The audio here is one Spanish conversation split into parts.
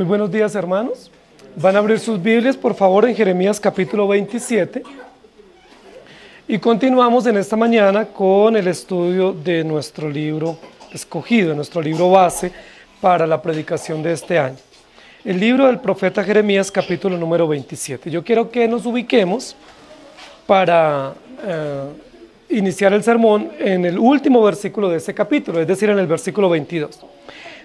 Muy buenos días, hermanos. Van a abrir sus Biblias, por favor, en Jeremías capítulo 27. Y continuamos en esta mañana con el estudio de nuestro libro escogido, nuestro libro base para la predicación de este año. El libro del profeta Jeremías, capítulo número 27. Yo quiero que nos ubiquemos para iniciar el sermón en el último versículo de ese capítulo, es decir, en el versículo 22.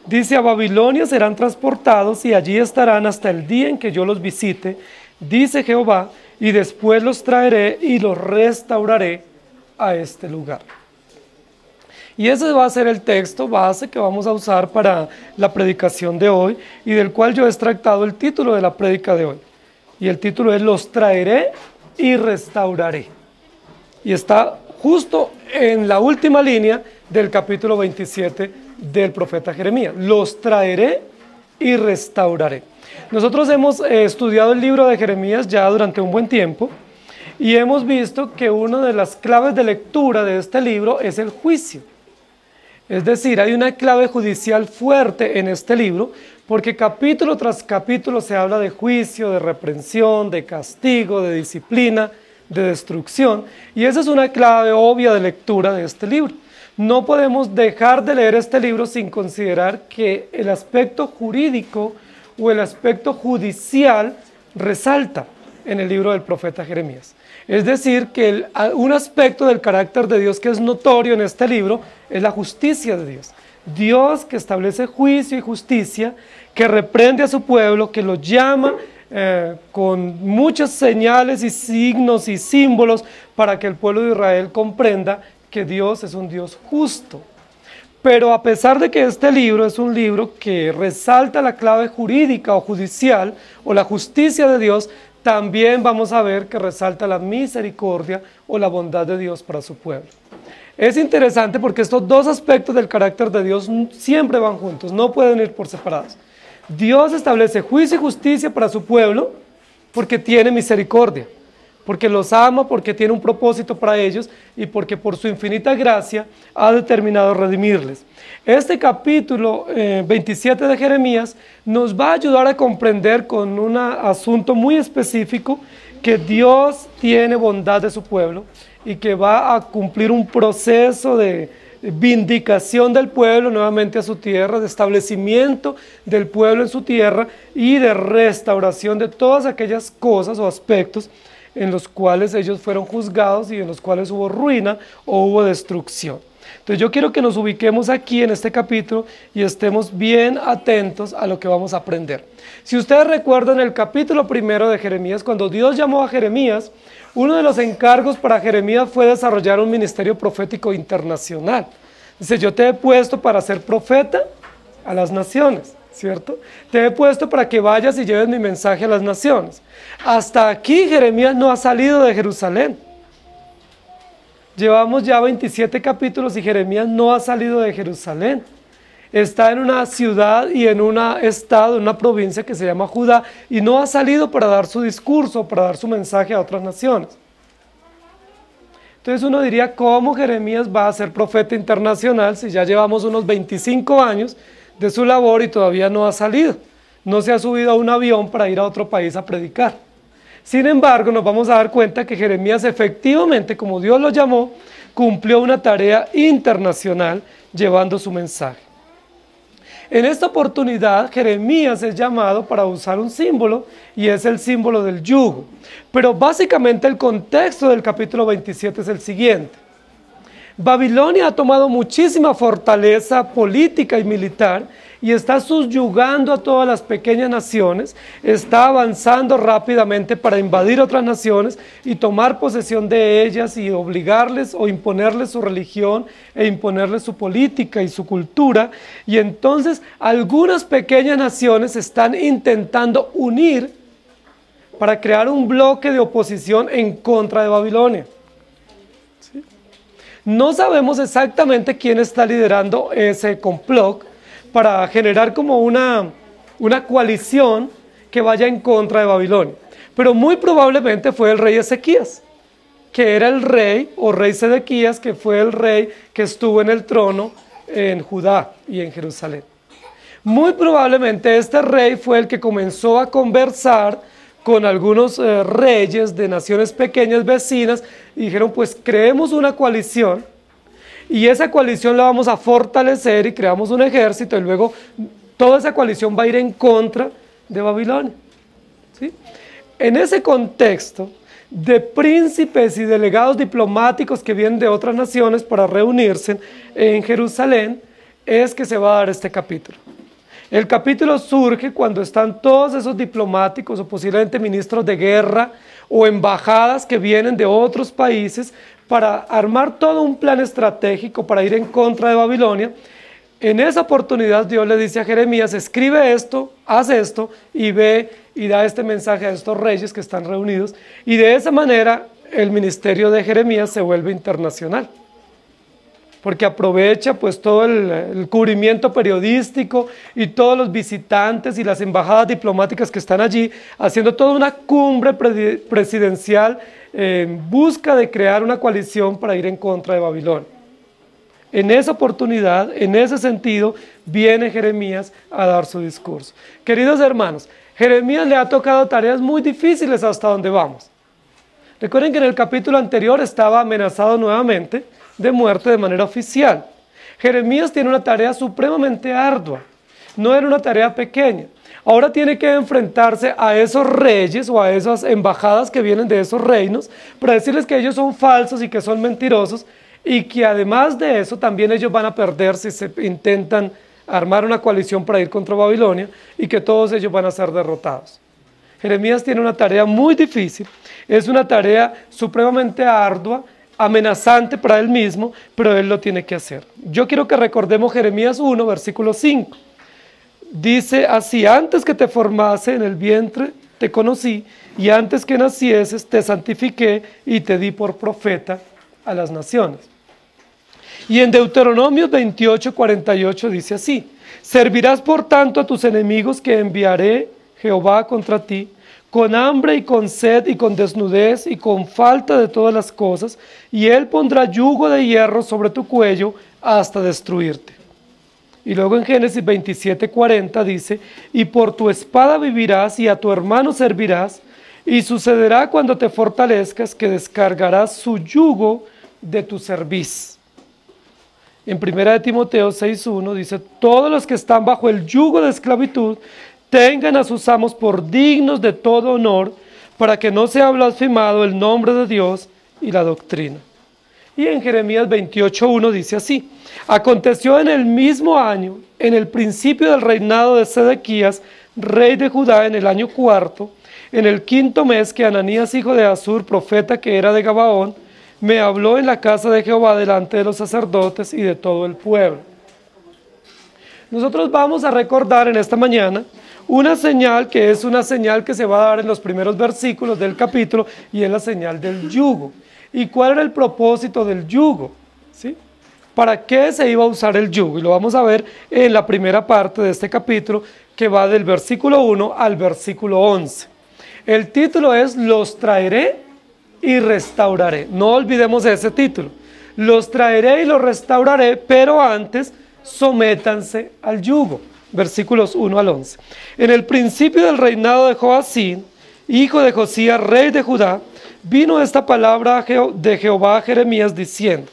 Dice: a Babilonia serán transportados y allí estarán hasta el día en que yo los visite, dice Jehová, y después los traeré y los restauraré a este lugar. Y ese va a ser el texto base que vamos a usar para la predicación de hoy y del cual yo he extractado el título de la prédica de hoy. Y el título es: los traeré y restauraré. Y está justo en la última línea del capítulo 27 del profeta Jeremías. Los traeré y restauraré. Nosotros hemos estudiado el libro de Jeremías ya durante un buen tiempo y hemos visto que una de las claves de lectura de este libro es el juicio. Es decir, hay una clave judicial fuerte en este libro porque capítulo tras capítulo se habla de juicio, de reprensión, de castigo, de disciplina, de destrucción, y esa es una clave obvia de lectura de este libro. No podemos dejar de leer este libro sin considerar que el aspecto jurídico o el aspecto judicial resalta en el libro del profeta Jeremías. Es decir, que un aspecto del carácter de Dios que es notorio en este libro es la justicia de Dios. Dios que establece juicio y justicia, que reprende a su pueblo, que lo llama con muchas señales y signos y símbolos para que el pueblo de Israel comprenda que Dios es un Dios justo. Pero a pesar de que este libro es un libro que resalta la clave jurídica o judicial o la justicia de Dios, también vamos a ver que resalta la misericordia o la bondad de Dios para su pueblo. Es interesante porque estos dos aspectos del carácter de Dios siempre van juntos, no pueden ir por separados. Dios establece juicio y justicia para su pueblo porque tiene misericordia, porque los ama, porque tiene un propósito para ellos y porque por su infinita gracia ha determinado redimirles. Este capítulo 27 de Jeremías nos va a ayudar a comprender con un asunto muy específico que Dios tiene bondad de su pueblo y que va a cumplir un proceso de vindicación del pueblo nuevamente a su tierra, de establecimiento del pueblo en su tierra y de restauración de todas aquellas cosas o aspectos en los cuales ellos fueron juzgados y en los cuales hubo ruina o hubo destrucción. Entonces yo quiero que nos ubiquemos aquí en este capítulo y estemos bien atentos a lo que vamos a aprender. Si ustedes recuerdan el capítulo 1 de Jeremías, cuando Dios llamó a Jeremías, uno de los encargos para Jeremías fue desarrollar un ministerio profético internacional. Dice: yo te he puesto para ser profeta a las naciones, ¿cierto? Te he puesto para que vayas y lleves mi mensaje a las naciones. Hasta aquí Jeremías no ha salido de Jerusalén. Llevamos ya 27 capítulos y Jeremías no ha salido de Jerusalén. Está en una ciudad y en un estado, en una provincia que se llama Judá, y no ha salido para dar su discurso, para dar su mensaje a otras naciones. Entonces uno diría: ¿cómo Jeremías va a ser profeta internacional si ya llevamos unos 25 años de su labor y todavía no ha salido? No se ha subido a un avión para ir a otro país a predicar. Sin embargo, nos vamos a dar cuenta que Jeremías efectivamente, como Dios lo llamó, cumplió una tarea internacional llevando su mensaje. En esta oportunidad, Jeremías es llamado para usar un símbolo y es el símbolo del yugo. Pero básicamente el contexto del capítulo 27 es el siguiente. Babilonia ha tomado muchísima fortaleza política y militar y está subyugando a todas las pequeñas naciones, está avanzando rápidamente para invadir otras naciones y tomar posesión de ellas y obligarles o imponerles su religión e imponerles su política y su cultura. Y entonces algunas pequeñas naciones están intentando unir para crear un bloque de oposición en contra de Babilonia. No sabemos exactamente quién está liderando ese complot para generar como una coalición que vaya en contra de Babilonia. Pero muy probablemente fue el rey Ezequías, que era el rey, o rey Sedequías, que fue el rey que estuvo en el trono en Judá y en Jerusalén. Muy probablemente este rey fue el que comenzó a conversar con algunos reyes de naciones pequeñas vecinas y dijeron, pues creemos una coalición y esa coalición la vamos a fortalecer y creamos un ejército y luego toda esa coalición va a ir en contra de Babilonia. ¿Sí? En ese contexto de príncipes y delegados diplomáticos que vienen de otras naciones para reunirse en Jerusalén, es que se va a dar este capítulo. El capítulo surge cuando están todos esos diplomáticos o posiblemente ministros de guerra o embajadas que vienen de otros países para armar todo un plan estratégico para ir en contra de Babilonia. En esa oportunidad Dios le dice a Jeremías, escribe esto, haz esto y ve y da este mensaje a estos reyes que están reunidos, y de esa manera el ministerio de Jeremías se vuelve internacional, porque aprovecha pues todo el cubrimiento periodístico y todos los visitantes y las embajadas diplomáticas que están allí, haciendo toda una cumbre presidencial en busca de crear una coalición para ir en contra de Babilonia. En esa oportunidad, en ese sentido, viene Jeremías a dar su discurso. Queridos hermanos, Jeremías le ha tocado tareas muy difíciles hasta donde vamos. Recuerden que en el capítulo anterior estaba amenazado nuevamente de muerte de manera oficial. Jeremías tiene una tarea supremamente ardua, no era una tarea pequeña. Ahora tiene que enfrentarse a esos reyes o a esas embajadas que vienen de esos reinos para decirles que ellos son falsos y que son mentirosos y que además de eso también ellos van a perder si se intentan armar una coalición para ir contra Babilonia y que todos ellos van a ser derrotados. Jeremías tiene una tarea muy difícil, es una tarea supremamente ardua, amenazante para él mismo, pero él lo tiene que hacer. Yo quiero que recordemos Jeremías 1, versículo 5. Dice así, antes que te formase en el vientre te conocí, y antes que nacieses te santifiqué y te di por profeta a las naciones. Y en Deuteronomio 28, 48 dice así, servirás por tanto a tus enemigos que enviaré Jehová contra ti, con hambre y con sed y con desnudez y con falta de todas las cosas, y él pondrá yugo de hierro sobre tu cuello hasta destruirte. Y luego en Génesis 27, 40 dice, y por tu espada vivirás y a tu hermano servirás, y sucederá cuando te fortalezcas que descargarás su yugo de tu cerviz. En 1 Timoteo 6:1 dice, todos los que están bajo el yugo de esclavitud tengan a sus amos por dignos de todo honor, para que no sea blasfemado el nombre de Dios y la doctrina. Y en Jeremías 28:1 dice así, aconteció en el mismo año, en el principio del reinado de Sedequías, rey de Judá, en el año cuarto, en el quinto mes, que Ananías, hijo de Azur, profeta que era de Gabaón, me habló en la casa de Jehová delante de los sacerdotes y de todo el pueblo. Nosotros vamos a recordar en esta mañana una señal que es una señal que se va a dar en los primeros versículos del capítulo y es la señal del yugo. ¿Y cuál era el propósito del yugo? ¿Sí? ¿Para qué se iba a usar el yugo? Y lo vamos a ver en la primera parte de este capítulo que va del versículo 1 al versículo 11. El título es Los traeré y restauraré. No olvidemos ese título. Los traeré y los restauraré, pero antes sométanse al yugo. Versículos 1 al 11. En el principio del reinado de Joacim, hijo de Josías, rey de Judá, vino esta palabra de Jehová a Jeremías diciendo,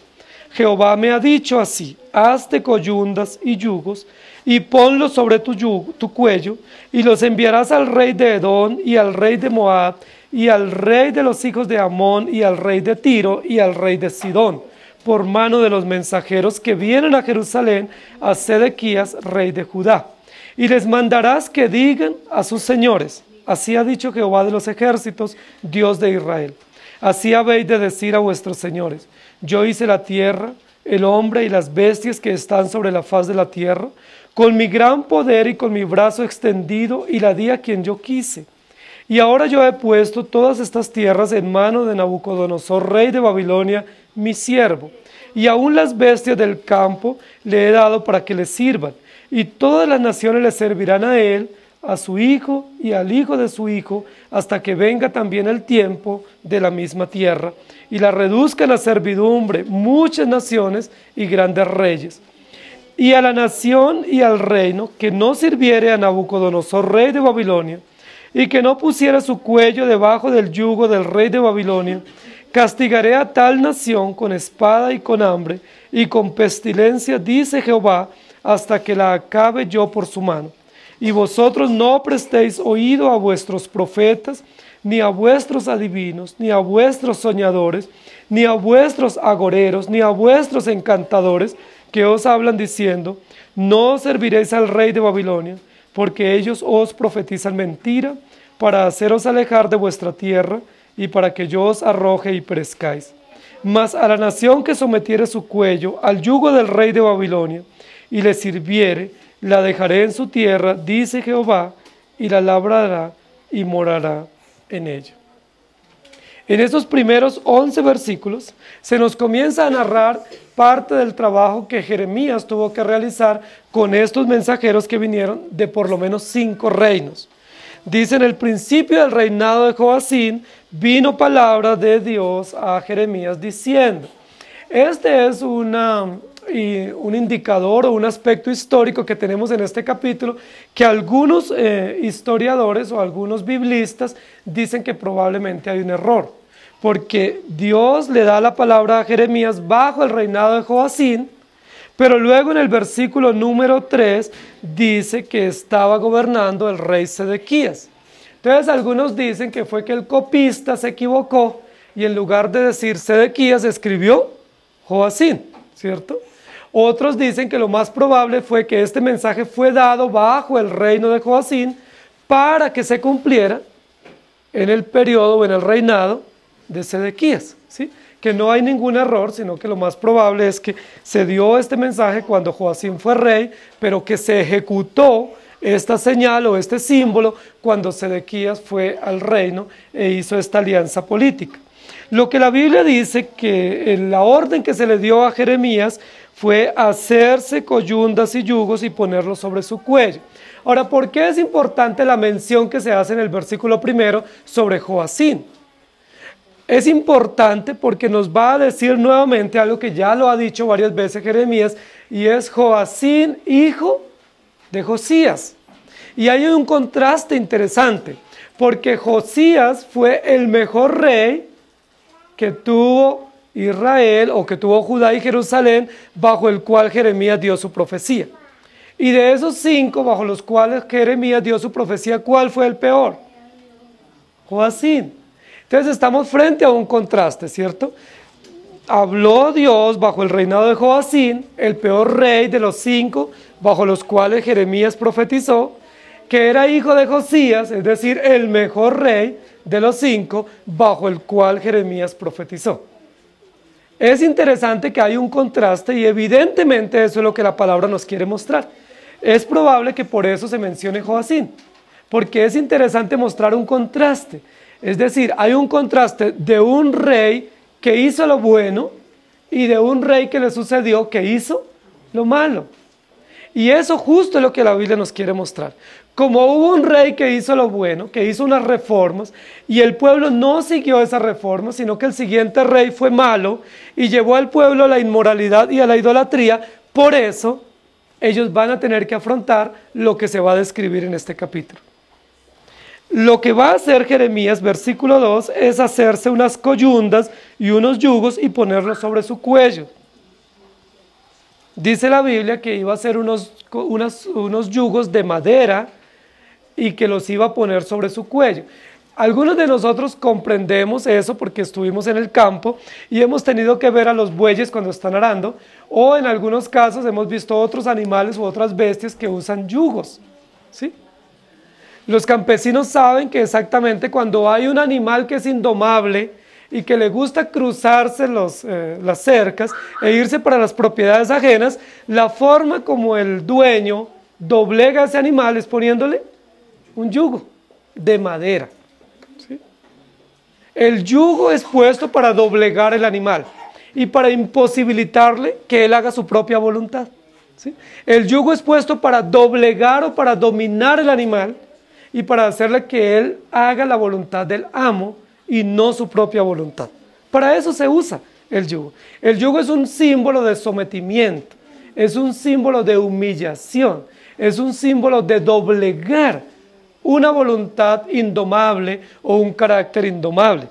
Jehová me ha dicho así, hazte coyundas y yugos, y ponlos sobre tu cuello, y los enviarás al rey de Edom, y al rey de Moab, y al rey de los hijos de Amón, y al rey de Tiro, y al rey de Sidón, por mano de los mensajeros que vienen a Jerusalén, a Sedequías, rey de Judá. Y les mandarás que digan a sus señores, así ha dicho Jehová de los ejércitos, Dios de Israel. Así habéis de decir a vuestros señores, yo hice la tierra, el hombre y las bestias que están sobre la faz de la tierra, con mi gran poder y con mi brazo extendido, y la di a quien yo quise. Y ahora yo he puesto todas estas tierras en mano de Nabucodonosor, rey de Babilonia, mi siervo, y aún las bestias del campo le he dado para que le sirvan, y todas las naciones le servirán a él, a su hijo y al hijo de su hijo, hasta que venga también el tiempo de la misma tierra, y la reduzcan a servidumbre muchas naciones y grandes reyes. y a la nación y al reino que no sirviere a Nabucodonosor, rey de Babilonia, y que no pusiera su cuello debajo del yugo del rey de Babilonia, castigaré a tal nación con espada y con hambre, y con pestilencia, dice Jehová, hasta que la acabe yo por su mano. Y vosotros no prestéis oído a vuestros profetas, ni a vuestros adivinos, ni a vuestros soñadores, ni a vuestros agoreros, ni a vuestros encantadores, que os hablan diciendo, no serviréis al rey de Babilonia, porque ellos os profetizan mentira, para haceros alejar de vuestra tierra, y para que yo os arroje y perezcáis. Mas a la nación que sometiere su cuello al yugo del rey de Babilonia, y le sirviere, la dejaré en su tierra, dice Jehová, y la labrará y morará en ella. En estos primeros 11 versículos se nos comienza a narrar parte del trabajo que Jeremías tuvo que realizar con estos mensajeros que vinieron de por lo menos 5 reinos. Dice: en el principio del reinado de Joacín vino palabra de Dios a Jeremías diciendo. Este es un indicador o un aspecto histórico que tenemos en este capítulo, que algunos historiadores o algunos biblistas dicen que probablemente hay un error, porque Dios le da la palabra a Jeremías bajo el reinado de Joacín, pero luego en el versículo número 3 dice que estaba gobernando el rey Sedequías. Entonces algunos dicen que fue que el copista se equivocó y en lugar de decir Sedequías escribió Joacín, ¿cierto? Otros dicen que lo más probable fue que este mensaje fue dado bajo el reino de Joacín para que se cumpliera en el periodo o en el reinado de Sedequías, ¿sí? Que no hay ningún error, sino que lo más probable es que se dio este mensaje cuando Joacín fue rey, pero que se ejecutó esta señal o este símbolo cuando Sedequías fue al reino e hizo esta alianza política. Lo que la Biblia dice que en la orden que se le dio a Jeremías fue hacerse coyundas y yugos y ponerlos sobre su cuello. Ahora, ¿por qué es importante la mención que se hace en el versículo primero sobre Joacín? Es importante porque nos va a decir nuevamente algo que ya lo ha dicho varias veces Jeremías, y es Joacín, hijo de Josías. Y hay un contraste interesante, porque Josías fue el mejor rey que tuvo Israel o que tuvo Judá y Jerusalén, bajo el cual Jeremías dio su profecía. Y de esos 5 bajo los cuales Jeremías dio su profecía, ¿cuál fue el peor? Joacín. Entonces estamos frente a un contraste, ¿cierto? Habló Dios bajo el reinado de Joacín, el peor rey de los 5 bajo los cuales Jeremías profetizó, que era hijo de Josías, es decir, el mejor rey de los 5 bajo el cual Jeremías profetizó. Es interesante que hay un contraste y evidentemente eso es lo que la palabra nos quiere mostrar. Es probable que por eso se mencione Joacín, porque es interesante mostrar un contraste. Es decir, hay un contraste de un rey que hizo lo bueno y de un rey que le sucedió que hizo lo malo. Y eso justo es lo que la Biblia nos quiere mostrar. Como hubo un rey que hizo lo bueno, que hizo unas reformas, y el pueblo no siguió esas reformas, sino que el siguiente rey fue malo y llevó al pueblo a la inmoralidad y a la idolatría, por eso ellos van a tener que afrontar lo que se va a describir en este capítulo. Lo que va a hacer Jeremías, versículo 2, es hacerse unas coyundas y unos yugos y ponerlos sobre su cuello. Dice la Biblia que iba a hacer unos yugos de madera y que los iba a poner sobre su cuello. Algunos de nosotros comprendemos eso porque estuvimos en el campo y hemos tenido que ver a los bueyes cuando están arando, o en algunos casos hemos visto otros animales u otras bestias que usan yugos, ¿sí? Los campesinos saben que exactamente cuando hay un animal que es indomable y que le gusta cruzarse las cercas e irse para las propiedades ajenas, la forma como el dueño doblega a ese animal es poniéndole un yugo de madera, ¿sí? El yugo es puesto para doblegar el animal y para imposibilitarle que él haga su propia voluntad, ¿sí? El yugo es puesto para doblegar o para dominar el animal y para hacerle que él haga la voluntad del amo y no su propia voluntad. Para eso se usa el yugo. El yugo es un símbolo de sometimiento, es un símbolo de humillación, es un símbolo de doblegar una voluntad indomable o un carácter indomable.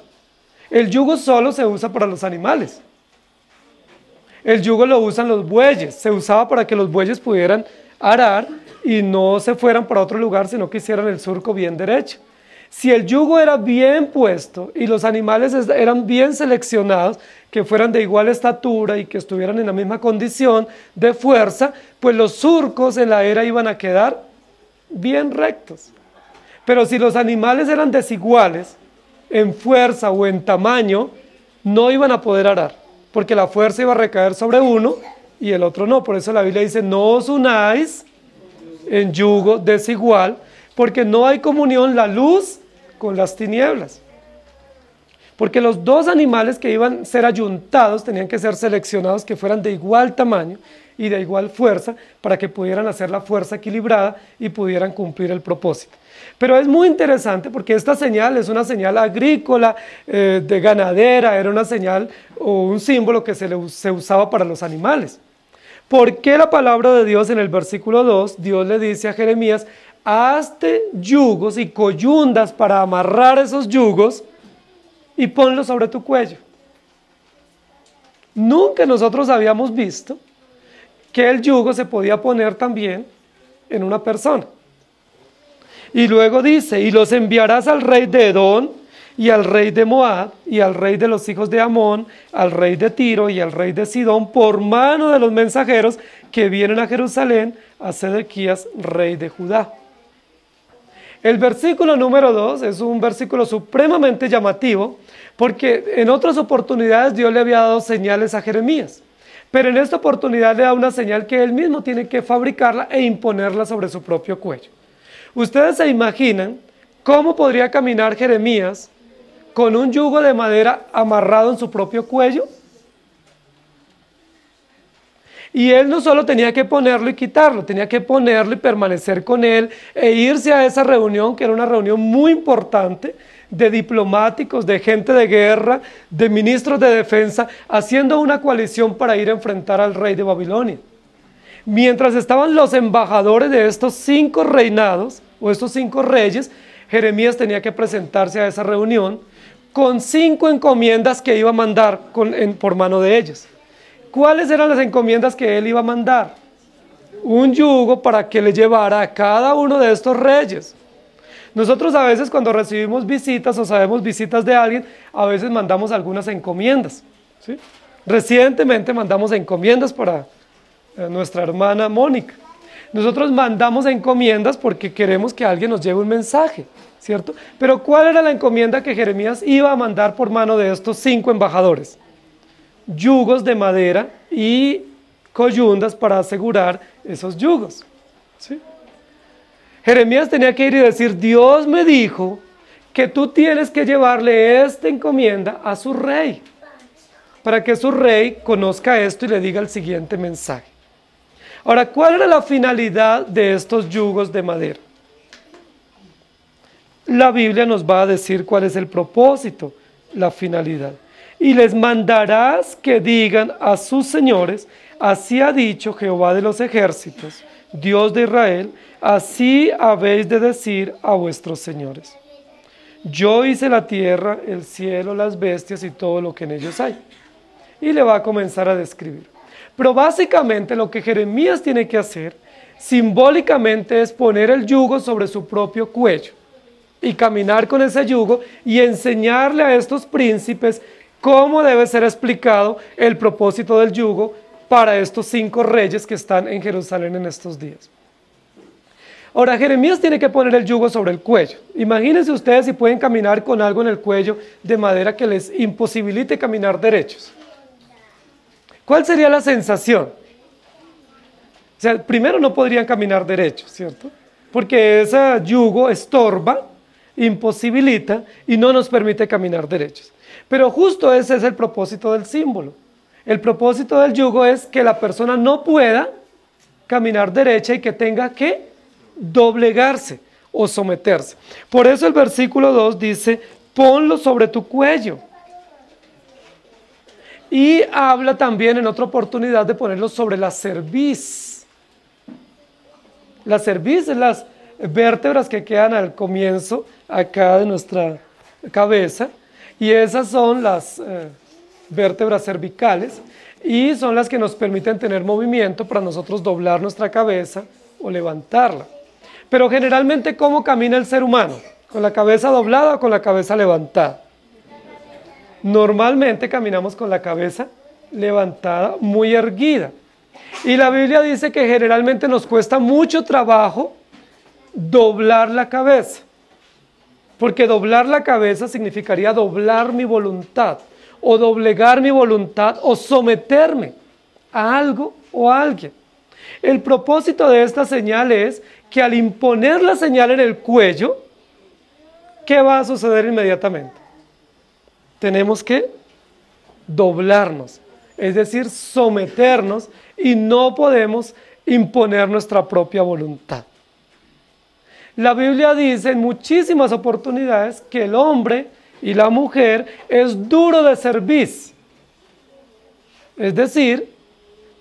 El yugo solo se usa para los animales. El yugo lo usan los bueyes, se usaba para que los bueyes pudieran arar y no se fueran para otro lugar, sino que hicieran el surco bien derecho. Si el yugo era bien puesto y los animales eran bien seleccionados, que fueran de igual estatura y que estuvieran en la misma condición de fuerza, pues los surcos en la era iban a quedar bien rectos. Pero si los animales eran desiguales en fuerza o en tamaño, no iban a poder arar, porque la fuerza iba a recaer sobre uno y el otro no. Por eso la Biblia dice, no os unáis en yugo desigual, porque no hay comunión la luz con las tinieblas. Porque los dos animales que iban a ser ayuntados tenían que ser seleccionados que fueran de igual tamaño y de igual fuerza para que pudieran hacer la fuerza equilibrada y pudieran cumplir el propósito. Pero es muy interesante porque esta señal es una señal agrícola, de ganadera, era una señal o un símbolo que se usaba para los animales. ¿Por qué la palabra de Dios en el versículo 2, Dios le dice a Jeremías, hazte yugos y coyundas para amarrar esos yugos y ponlos sobre tu cuello? Nunca nosotros habíamos visto que el yugo se podía poner también en una persona. Y luego dice, y los enviarás al rey de Edom, y al rey de Moab, y al rey de los hijos de Amón, al rey de Tiro y al rey de Sidón, por mano de los mensajeros que vienen a Jerusalén, a Sedequías, rey de Judá. El versículo número 2 es un versículo supremamente llamativo, porque en otras oportunidades Dios le había dado señales a Jeremías, pero en esta oportunidad le da una señal que él mismo tiene que fabricarla e imponerla sobre su propio cuello. ¿Ustedes se imaginan cómo podría caminar Jeremías con un yugo de madera amarrado en su propio cuello? Y él no solo tenía que ponerlo y quitarlo, tenía que ponerlo y permanecer con él e irse a esa reunión, que era una reunión muy importante, de diplomáticos, de gente de guerra, de ministros de defensa, haciendo una coalición para ir a enfrentar al rey de Babilonia. Mientras estaban los embajadores de estos 5 reinados, o estos 5 reyes, Jeremías tenía que presentarse a esa reunión con 5 encomiendas que iba a mandar por mano de ellos. ¿Cuáles eran las encomiendas que él iba a mandar? Un yugo para que le llevara a cada uno de estos reyes. Nosotros a veces cuando recibimos visitas o sabemos visitas de alguien, a veces mandamos algunas encomiendas, ¿sí? Recientemente mandamos encomiendas para nuestra hermana Mónica. Nosotros mandamos encomiendas porque queremos que alguien nos lleve un mensaje, ¿cierto? Pero ¿cuál era la encomienda que Jeremías iba a mandar por mano de estos 5 embajadores? Yugos de madera y coyundas para asegurar esos yugos, ¿sí? Jeremías tenía que ir y decir, Dios me dijo que tú tienes que llevarle esta encomienda a su rey, para que su rey conozca esto y le diga el siguiente mensaje. Ahora, ¿cuál era la finalidad de estos yugos de madera? La Biblia nos va a decir cuál es el propósito, la finalidad. Y les mandarás que digan a sus señores, así ha dicho Jehová de los ejércitos, Dios de Israel, así habéis de decir a vuestros señores. Yo hice la tierra, el cielo, las bestias y todo lo que en ellos hay. Y le va a comenzar a describir. Pero básicamente lo que Jeremías tiene que hacer, simbólicamente, es poner el yugo sobre su propio cuello y caminar con ese yugo y enseñarle a estos príncipes cómo debe ser explicado el propósito del yugo para estos 5 reyes que están en Jerusalén en estos días. Ahora, Jeremías tiene que poner el yugo sobre el cuello. Imagínense ustedes si pueden caminar con algo en el cuello de madera que les imposibilite caminar derechos. ¿Cuál sería la sensación? O sea, primero no podrían caminar derechos, ¿cierto? Porque ese yugo estorba, imposibilita y no nos permite caminar derechos. Pero justo ese es el propósito del símbolo. El propósito del yugo es que la persona no pueda caminar derecha y que tenga que doblegarse o someterse. Por eso el versículo 2 dice, ponlo sobre tu cuello. Y habla también en otra oportunidad de ponerlo sobre la cerviz. La cerviz es las vértebras que quedan al comienzo acá de nuestra cabeza, y esas son las vértebras cervicales, y son las que nos permiten tener movimiento para nosotros doblar nuestra cabeza o levantarla. Pero generalmente, ¿cómo camina el ser humano? ¿Con la cabeza doblada o con la cabeza levantada? Normalmente caminamos con la cabeza levantada, muy erguida. Y la Biblia dice que generalmente nos cuesta mucho trabajo doblar la cabeza, porque doblar la cabeza significaría doblar mi voluntad, o doblegar mi voluntad, o someterme a algo o a alguien. El propósito de esta señal es que al imponer la señal en el cuello, ¿qué va a suceder inmediatamente? Tenemos que doblarnos, es decir, someternos, y no podemos imponer nuestra propia voluntad. La Biblia dice en muchísimas oportunidades que el hombre y la mujer es duro de cerviz. Es decir,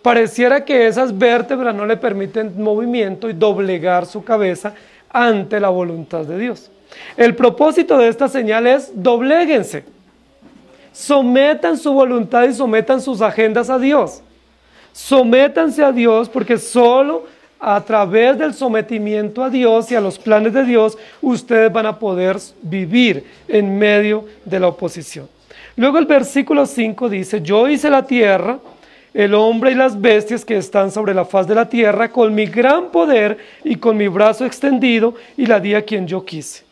pareciera que esas vértebras no le permiten movimiento y doblegar su cabeza ante la voluntad de Dios. El propósito de esta señal es: dobléguense, sometan su voluntad y sometan sus agendas a Dios. Sométanse a Dios, porque solo a través del sometimiento a Dios y a los planes de Dios, ustedes van a poder vivir en medio de la oposición. Luego el versículo 5 dice: yo hice la tierra, el hombre y las bestias que están sobre la faz de la tierra, con mi gran poder y con mi brazo extendido, y la di a quien yo quise.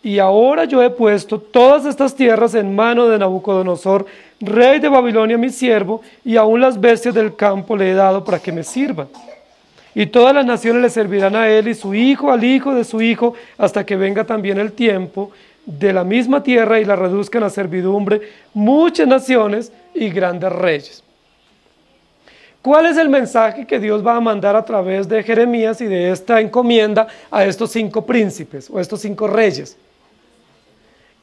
Y ahora yo he puesto todas estas tierras en mano de Nabucodonosor, rey de Babilonia, mi siervo, y aún las bestias del campo le he dado para que me sirvan. Y todas las naciones le servirán a él y su hijo al hijo de su hijo, hasta que venga también el tiempo de la misma tierra y la reduzcan a servidumbre muchas naciones y grandes reyes. ¿Cuál es el mensaje que Dios va a mandar a través de Jeremías y de esta encomienda a estos 5 príncipes o estos 5 reyes?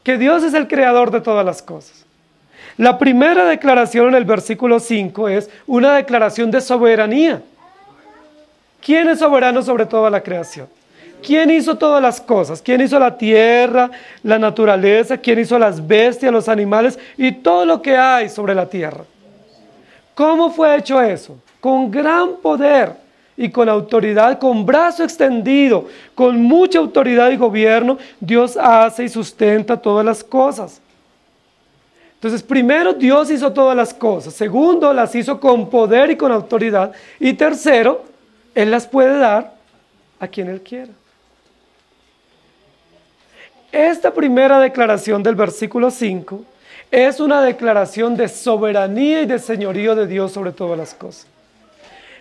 Que Dios es el creador de todas las cosas. La primera declaración en el versículo 5 es una declaración de soberanía. ¿Quién es soberano sobre toda la creación? ¿Quién hizo todas las cosas? ¿Quién hizo la tierra, la naturaleza? ¿Quién hizo las bestias, los animales y todo lo que hay sobre la tierra? ¿Cómo fue hecho eso? Con gran poder y con autoridad, con brazo extendido, con mucha autoridad y gobierno, Dios hace y sustenta todas las cosas. Entonces, primero, Dios hizo todas las cosas. Segundo, las hizo con poder y con autoridad. Y tercero, Él las puede dar a quien Él quiera. Esta primera declaración del versículo 5 es una declaración de soberanía y de señorío de Dios sobre todas las cosas.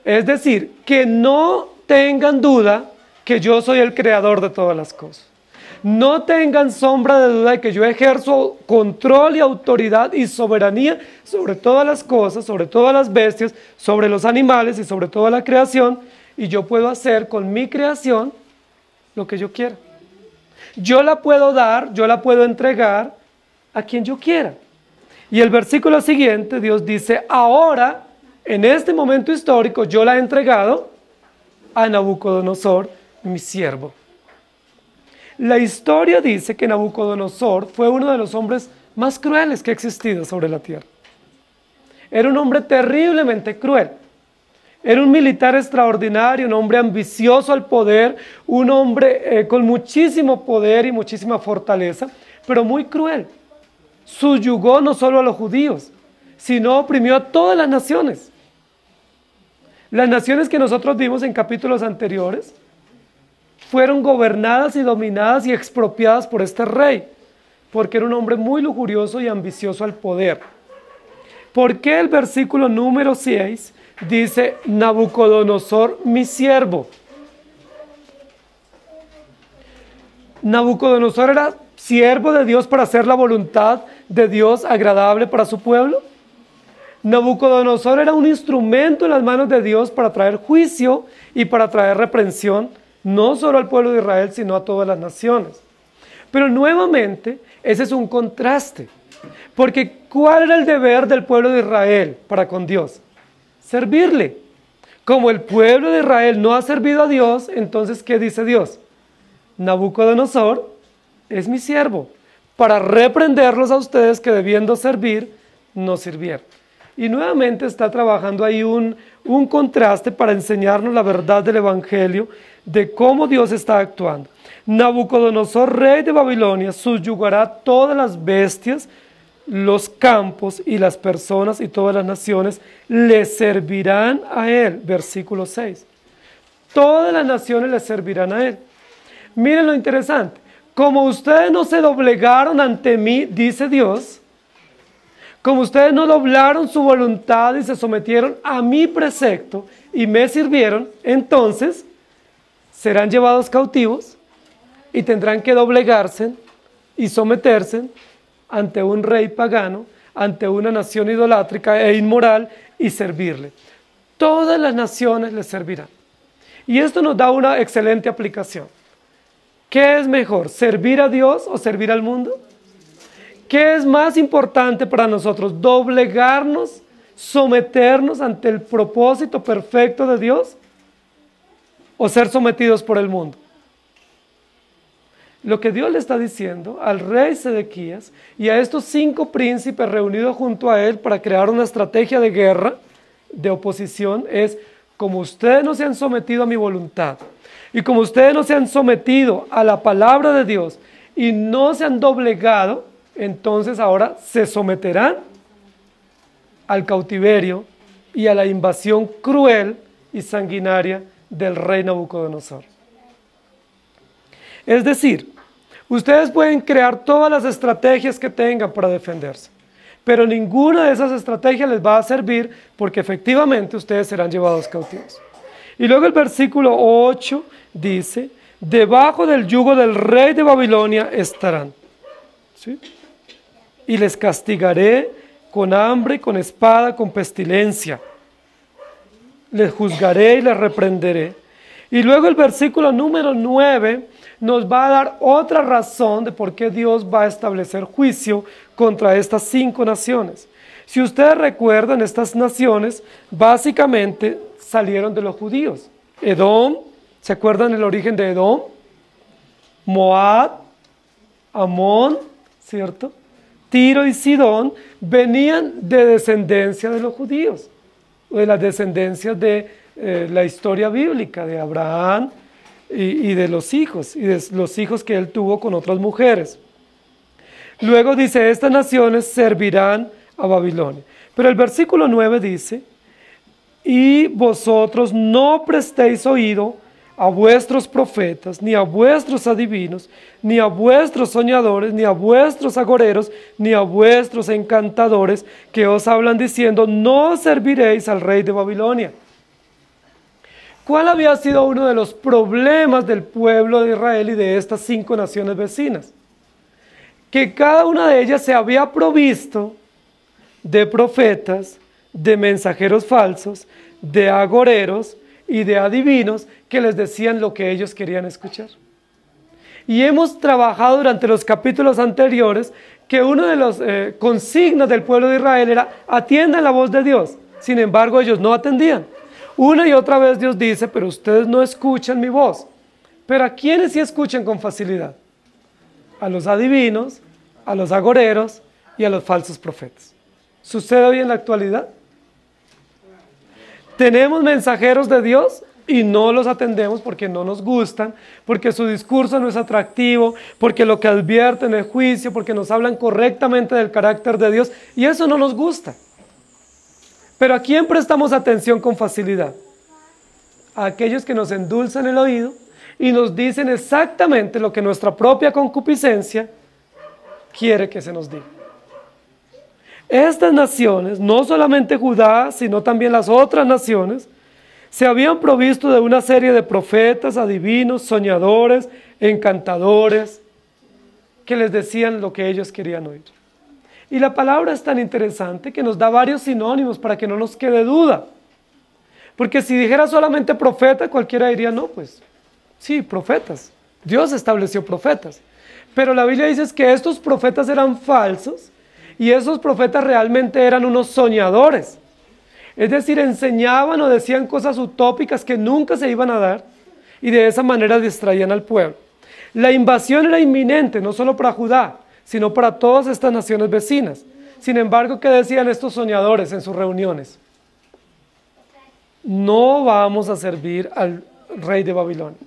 Es decir, que no tengan duda que yo soy el creador de todas las cosas. No tengan sombra de duda de que yo ejerzo control y autoridad y soberanía sobre todas las cosas, sobre todas las bestias, sobre los animales y sobre toda la creación, y yo puedo hacer con mi creación lo que yo quiera. Yo la puedo dar, yo la puedo entregar a quien yo quiera. Y el versículo siguiente, Dios dice: ahora, en este momento histórico, yo la he entregado a Nabucodonosor, mi siervo. La historia dice que Nabucodonosor fue uno de los hombres más crueles que ha existido sobre la tierra. Era un hombre terriblemente cruel. Era un militar extraordinario, un hombre ambicioso al poder, un hombre con muchísimo poder y muchísima fortaleza, pero muy cruel. Subyugó no solo a los judíos, sino oprimió a todas las naciones. Las naciones que nosotros vimos en capítulos anteriores fueron gobernadas y dominadas y expropiadas por este rey, porque era un hombre muy lujurioso y ambicioso al poder. ¿Por qué el versículo número 6 dice Nabucodonosor, mi siervo? Nabucodonosor era siervo de Dios para hacer la voluntad de Dios agradable para su pueblo. Nabucodonosor era un instrumento en las manos de Dios para traer juicio y para traer reprensión, no solo al pueblo de Israel, sino a todas las naciones. Pero nuevamente, ese es un contraste, Porque ¿cuál era el deber del pueblo de Israel para con Dios? Servirle. Como el pueblo de Israel no ha servido a Dios, entonces ¿qué dice Dios? Nabucodonosor es mi siervo, para reprenderlos a ustedes que debiendo servir, no sirvieron. Y nuevamente está trabajando ahí un contraste para enseñarnos la verdad del Evangelio, de cómo Dios está actuando. Nabucodonosor, rey de Babilonia, subyugará todas las bestias, los campos y las personas y todas las naciones le servirán a él. Versículo 6. Todas las naciones le servirán a él. Miren lo interesante. Como ustedes no se doblegaron ante mí, dice Dios, como ustedes no doblaron su voluntad y se sometieron a mi precepto y me sirvieron, entonces serán llevados cautivos y tendrán que doblegarse y someterse ante un rey pagano, ante una nación idolátrica e inmoral y servirle. Todas las naciones le servirán. Y esto nos da una excelente aplicación. ¿Qué es mejor, servir a Dios o servir al mundo? ¿Qué es más importante para nosotros, doblegarnos, someternos ante el propósito perfecto de Dios o ser sometidos por el mundo? Lo que Dios le está diciendo al rey Sedequías y a estos 5 príncipes reunidos junto a él para crear una estrategia de guerra, de oposición, es: como ustedes no se han sometido a mi voluntad y como ustedes no se han sometido a la palabra de Dios y no se han doblegado, entonces ahora se someterán al cautiverio y a la invasión cruel y sanguinaria del rey Nabucodonosor. Es decir, ustedes pueden crear todas las estrategias que tengan para defenderse, pero ninguna de esas estrategias les va a servir porque efectivamente ustedes serán llevados cautivos. Y luego el versículo 8 dice: debajo del yugo del rey de Babilonia estarán. ¿Sí? Y les castigaré con hambre, con espada, con pestilencia. Les juzgaré y les reprenderé. Y luego el versículo número 9 nos va a dar otra razón de por qué Dios va a establecer juicio contra estas 5 naciones. Si ustedes recuerdan, estas naciones básicamente salieron de los judíos. Edom, ¿se acuerdan el origen de Edom? Moab, Amón, ¿cierto? Tiro y Sidón venían de descendencia de los judíos, de las descendencias de la historia bíblica, de Abraham y de los hijos que él tuvo con otras mujeres. Luego dice: estas naciones servirán a Babilonia. Pero el versículo 9 dice: y vosotros no prestéis oído a vuestros profetas, ni a vuestros adivinos, ni a vuestros soñadores, ni a vuestros agoreros, ni a vuestros encantadores, que os hablan diciendo: no serviréis al rey de Babilonia. ¿Cuál había sido uno de los problemas del pueblo de Israel y de estas 5 naciones vecinas? Que cada una de ellas se había provisto de profetas, de mensajeros falsos, de agoreros y de adivinos que les decían lo que ellos querían escuchar. Y hemos trabajado durante los capítulos anteriores que uno de los consignas del pueblo de Israel era: atiendan la voz de Dios. Sin embargo, ellos no atendían. Una y otra vez Dios dice: pero ustedes no escuchan mi voz. ¿Pero a quiénes sí escuchan con facilidad? A los adivinos, a los agoreros y a los falsos profetas. ¿Sucede hoy en la actualidad? Tenemos mensajeros de Dios y no los atendemos porque no nos gustan, porque su discurso no es atractivo, porque lo que advierten es juicio, porque nos hablan correctamente del carácter de Dios y eso no nos gusta. Pero ¿a quién prestamos atención con facilidad? A aquellos que nos endulzan el oído y nos dicen exactamente lo que nuestra propia concupiscencia quiere que se nos diga. Estas naciones, no solamente Judá, sino también las otras naciones, se habían provisto de una serie de profetas, adivinos, soñadores, encantadores, que les decían lo que ellos querían oír. Y la palabra es tan interesante que nos da varios sinónimos para que no nos quede duda. Porque si dijera solamente profeta, cualquiera diría: no, pues sí, profetas. Dios estableció profetas. Pero la Biblia dice que estos profetas eran falsos Y esos profetas realmente eran unos soñadores. Es decir, enseñaban o decían cosas utópicas que nunca se iban a dar y de esa manera distraían al pueblo. La invasión era inminente, no solo para Judá, sino para todas estas naciones vecinas. Sin embargo, ¿qué decían estos soñadores en sus reuniones? No vamos a servir al rey de Babilonia.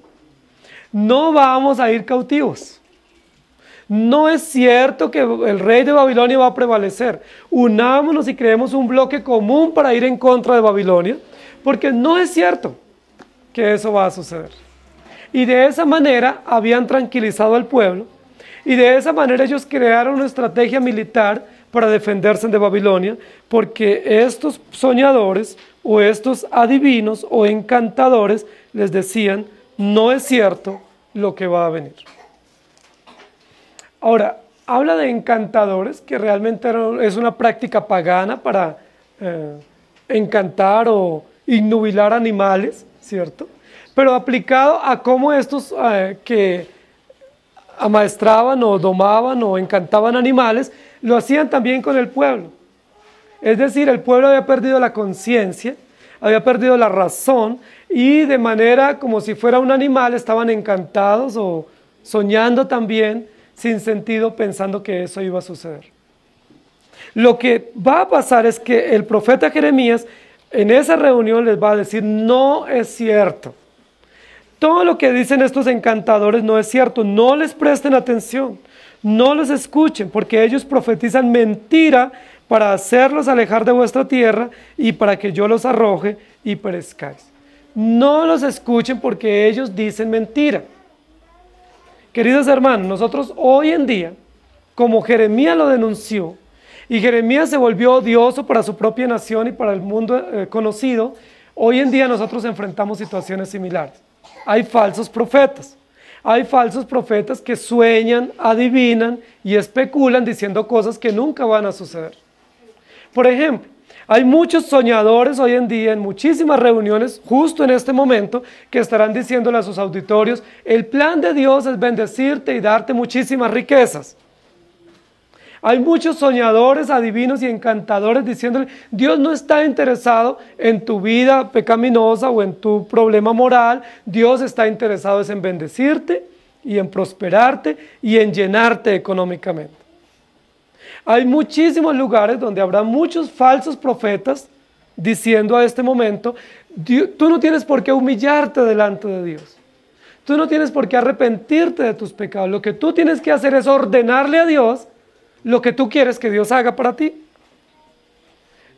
No vamos a ir cautivos. No es cierto que el rey de Babilonia va a prevalecer. Unámonos y creemos un bloque común para ir en contra de Babilonia, porque no es cierto que eso va a suceder. Y de esa manera habían tranquilizado al pueblo, y de esa manera ellos crearon una estrategia militar para defenderse de Babilonia, porque estos soñadores o estos adivinos o encantadores les decían, no es cierto lo que va a venir. Ahora, habla de encantadores, que realmente es una práctica pagana para encantar o innubilar animales, ¿cierto? Pero aplicado a cómo estos que amaestraban o domaban o encantaban animales, lo hacían también con el pueblo. Es decir, el pueblo había perdido la conciencia, había perdido la razón y de manera como si fuera un animal estaban encantados o soñando también sin sentido pensando que eso iba a suceder. Lo que va a pasar es que el profeta Jeremías en esa reunión les va a decir, no es cierto. Todo lo que dicen estos encantadores no es cierto, no les presten atención, no los escuchen, porque ellos profetizan mentira para hacerlos alejar de vuestra tierra y para que yo los arroje y perezcáis. No los escuchen porque ellos dicen mentira. Queridos hermanos, nosotros hoy en día, como Jeremías lo denunció, y Jeremías se volvió odioso para su propia nación y para el mundo conocido, hoy en día nosotros enfrentamos situaciones similares. Hay falsos profetas. Hay falsos profetas que sueñan, adivinan y especulan diciendo cosas que nunca van a suceder. Por ejemplo, hay muchos soñadores hoy en día en muchísimas reuniones, justo en este momento, que estarán diciéndole a sus auditorios, el plan de Dios es bendecirte y darte muchísimas riquezas. Hay muchos soñadores, adivinos y encantadores diciéndole, Dios no está interesado en tu vida pecaminosa o en tu problema moral, Dios está interesado en bendecirte y en prosperarte y en llenarte económicamente. Hay muchísimos lugares donde habrá muchos falsos profetas diciendo a este momento, tú no tienes por qué humillarte delante de Dios. Tú no tienes por qué arrepentirte de tus pecados. Lo que tú tienes que hacer es ordenarle a Dios lo que tú quieres que Dios haga para ti.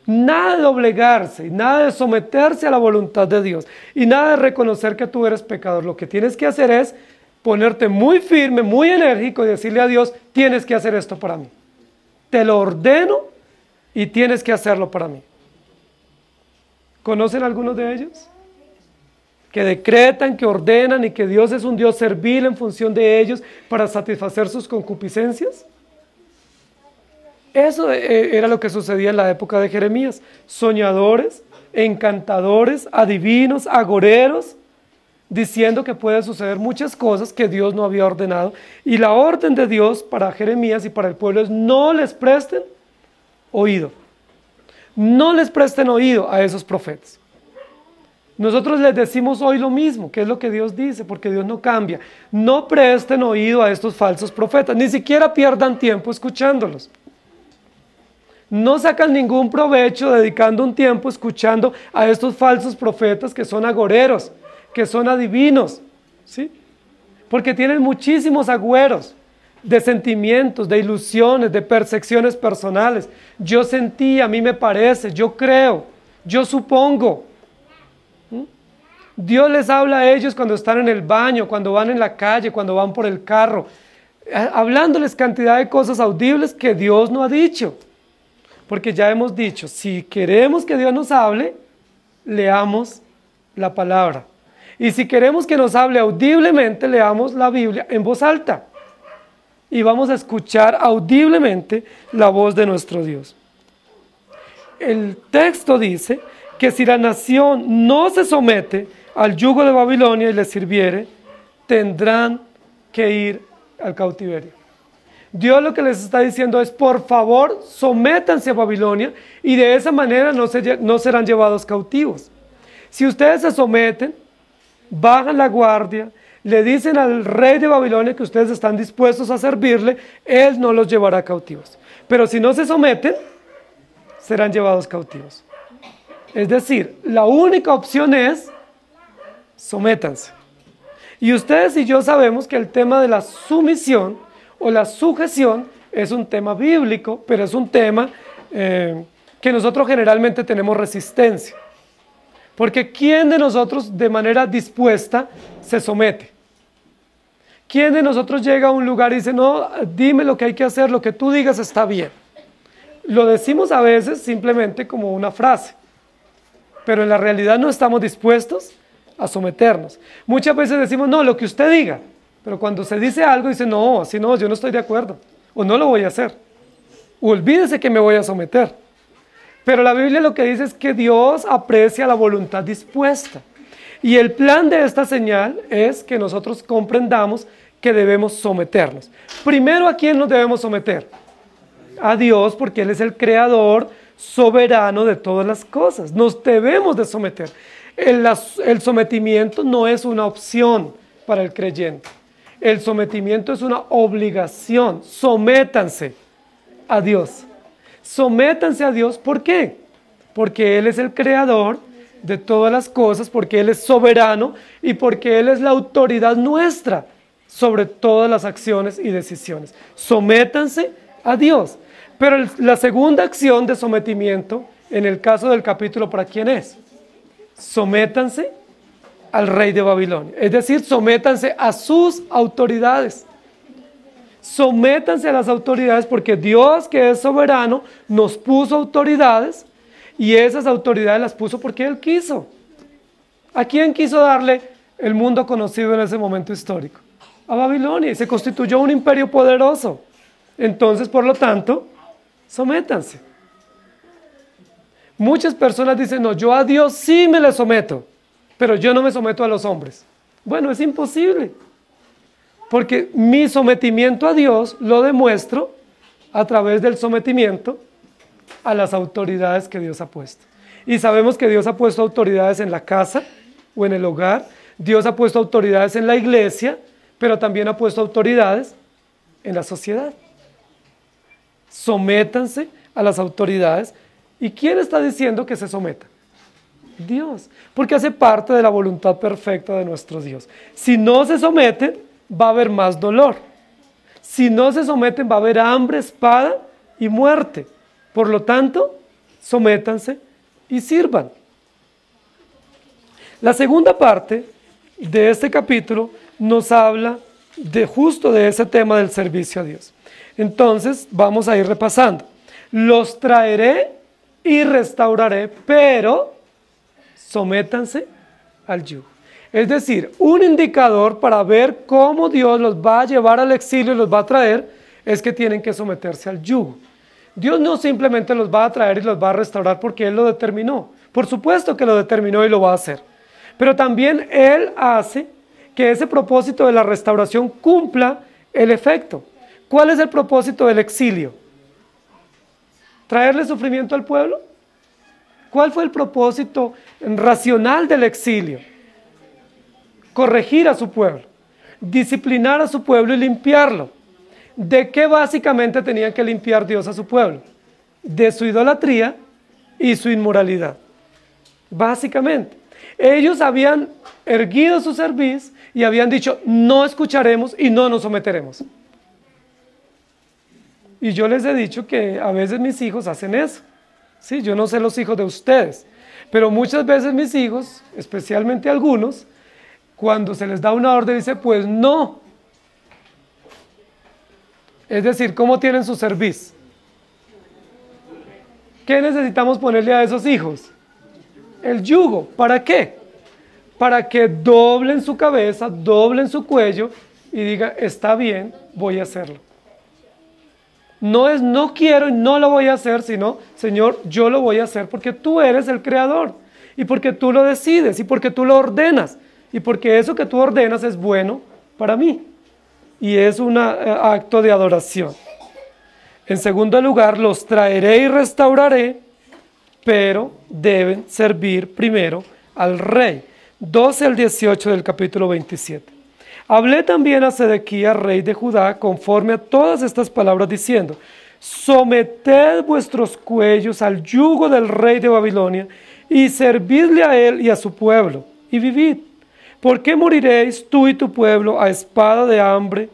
Nada de doblegarse, nada de someterse a la voluntad de Dios y nada de reconocer que tú eres pecador. Lo que tienes que hacer es ponerte muy firme, muy enérgico y decirle a Dios, tienes que hacer esto para mí. Te lo ordeno y tienes que hacerlo para mí. ¿Conocen algunos de ellos? Que decretan, que ordenan y que Dios es un Dios servil en función de ellos para satisfacer sus concupiscencias. Eso era lo que sucedía en la época de Jeremías. Soñadores, encantadores, adivinos, agoreros, diciendo que puede suceder muchas cosas que Dios no había ordenado. Y la orden de Dios para Jeremías y para el pueblo es no les presten oído. No les presten oído a esos profetas. Nosotros les decimos hoy lo mismo, que es lo que Dios dice, porque Dios no cambia. No presten oído a estos falsos profetas, ni siquiera pierdan tiempo escuchándolos. No sacan ningún provecho dedicando un tiempo escuchando a estos falsos profetas que son agoreros, que son adivinos, ¿sí? Porque tienen muchísimos agüeros de sentimientos, de ilusiones, de percepciones personales. Yo sentí, a mí me parece, yo creo, yo supongo. Dios les habla a ellos cuando están en el baño, cuando van en la calle, cuando van por el carro, hablándoles cantidad de cosas audibles que Dios no ha dicho. Porque ya hemos dicho, si queremos que Dios nos hable, leamos la palabra. Y si queremos que nos hable audiblemente, leamos la Biblia en voz alta. Y vamos a escuchar audiblemente la voz de nuestro Dios. El texto dice que si la nación no se somete al yugo de Babilonia y le sirviere, tendrán que ir al cautiverio. Dios lo que les está diciendo es, por favor, sométanse a Babilonia y de esa manera no serán llevados cautivos. Si ustedes se someten, bajan la guardia, le dicen al rey de Babilonia que ustedes están dispuestos a servirle, él no los llevará cautivos. Pero si no se someten, serán llevados cautivos. Es decir, la única opción es, sométanse. Y ustedes y yo sabemos que el tema de la sumisión o la sujeción es un tema bíblico, pero es un tema que nosotros generalmente tenemos resistencia. Porque ¿quién de nosotros de manera dispuesta se somete? ¿Quién de nosotros llega a un lugar y dice, no, dime lo que hay que hacer, lo que tú digas está bien? Lo decimos a veces simplemente como una frase, pero en la realidad no estamos dispuestos a someternos. Muchas veces decimos, no, lo que usted diga, pero cuando se dice algo, dice, no, así no, yo no estoy de acuerdo, o no lo voy a hacer, o olvídese que me voy a someter. Pero la Biblia lo que dice es que Dios aprecia la voluntad dispuesta. Y el plan de esta señal es que nosotros comprendamos que debemos someternos. Primero, ¿a quién nos debemos someter? A Dios, porque Él es el creador soberano de todas las cosas. Nos debemos de someter. El sometimiento no es una opción para el creyente. El sometimiento es una obligación. Sométanse a Dios. Sométanse a Dios, ¿por qué? Porque Él es el creador de todas las cosas, porque Él es soberano y porque Él es la autoridad nuestra sobre todas las acciones y decisiones. Sométanse a Dios. Pero la segunda acción de sometimiento, en el caso del capítulo, ¿para quién es? Sométanse al rey de Babilonia. Es decir, sométanse a sus autoridades. Sométanse a las autoridades porque Dios, que es soberano, nos puso autoridades y esas autoridades las puso porque Él quiso. ¿A quién quiso darle el mundo conocido en ese momento histórico? A Babilonia, y se constituyó un imperio poderoso. Entonces, por lo tanto, sométanse. Muchas personas dicen, no, yo a Dios sí me le someto, pero yo no me someto a los hombres. Bueno, es imposible. Porque mi sometimiento a Dios lo demuestro a través del sometimiento a las autoridades que Dios ha puesto. Y sabemos que Dios ha puesto autoridades en la casa o en el hogar. Dios ha puesto autoridades en la iglesia, pero también ha puesto autoridades en la sociedad. Sométanse a las autoridades. ¿Y quién está diciendo que se someta? Dios. Porque hace parte de la voluntad perfecta de nuestro Dios. Si no se someten, va a haber más dolor. Si no se someten, va a haber hambre, espada y muerte. Por lo tanto, sométanse y sirvan. La segunda parte de este capítulo nos habla justo de ese tema del servicio a Dios. Entonces, vamos a ir repasando. Los traeré y restauraré, pero sométanse al yugo. Es decir, un indicador para ver cómo Dios los va a llevar al exilio y los va a traer, es que tienen que someterse al yugo. Dios no simplemente los va a traer y los va a restaurar porque Él lo determinó. Por supuesto que lo determinó y lo va a hacer. Pero también Él hace que ese propósito de la restauración cumpla el efecto. ¿Cuál es el propósito del exilio? ¿Traerle sufrimiento al pueblo? ¿Cuál fue el propósito racional del exilio? Corregir a su pueblo, disciplinar a su pueblo y limpiarlo. ¿De qué básicamente tenían que limpiar Dios a su pueblo? De su idolatría y su inmoralidad. Básicamente. Ellos habían erguido su cerviz y habían dicho, no escucharemos y no nos someteremos. Y yo les he dicho que a veces mis hijos hacen eso. Sí, yo no sé los hijos de ustedes, pero muchas veces mis hijos, especialmente algunos, cuando se les da una orden, dice, pues no. Es decir, ¿cómo tienen su cerviz? ¿Qué necesitamos ponerle a esos hijos? El yugo. ¿Para qué? Para que doblen su cabeza, doblen su cuello y digan, está bien, voy a hacerlo. No es no quiero y no lo voy a hacer, sino, Señor, yo lo voy a hacer porque tú eres el creador y porque tú lo decides y porque tú lo ordenas y porque eso que tú ordenas es bueno para mí. y es un acto de adoración. En segundo lugar, los traeré y restauraré, pero deben servir primero al rey. 12 al 18 del capítulo 27. Hablé también a Sedequías, rey de Judá, conforme a todas estas palabras, diciendo: someted vuestros cuellos al yugo del rey de Babilonia, y servidle a él y a su pueblo, y vivid. ¿Por qué moriréis tú y tu pueblo a espada de hambre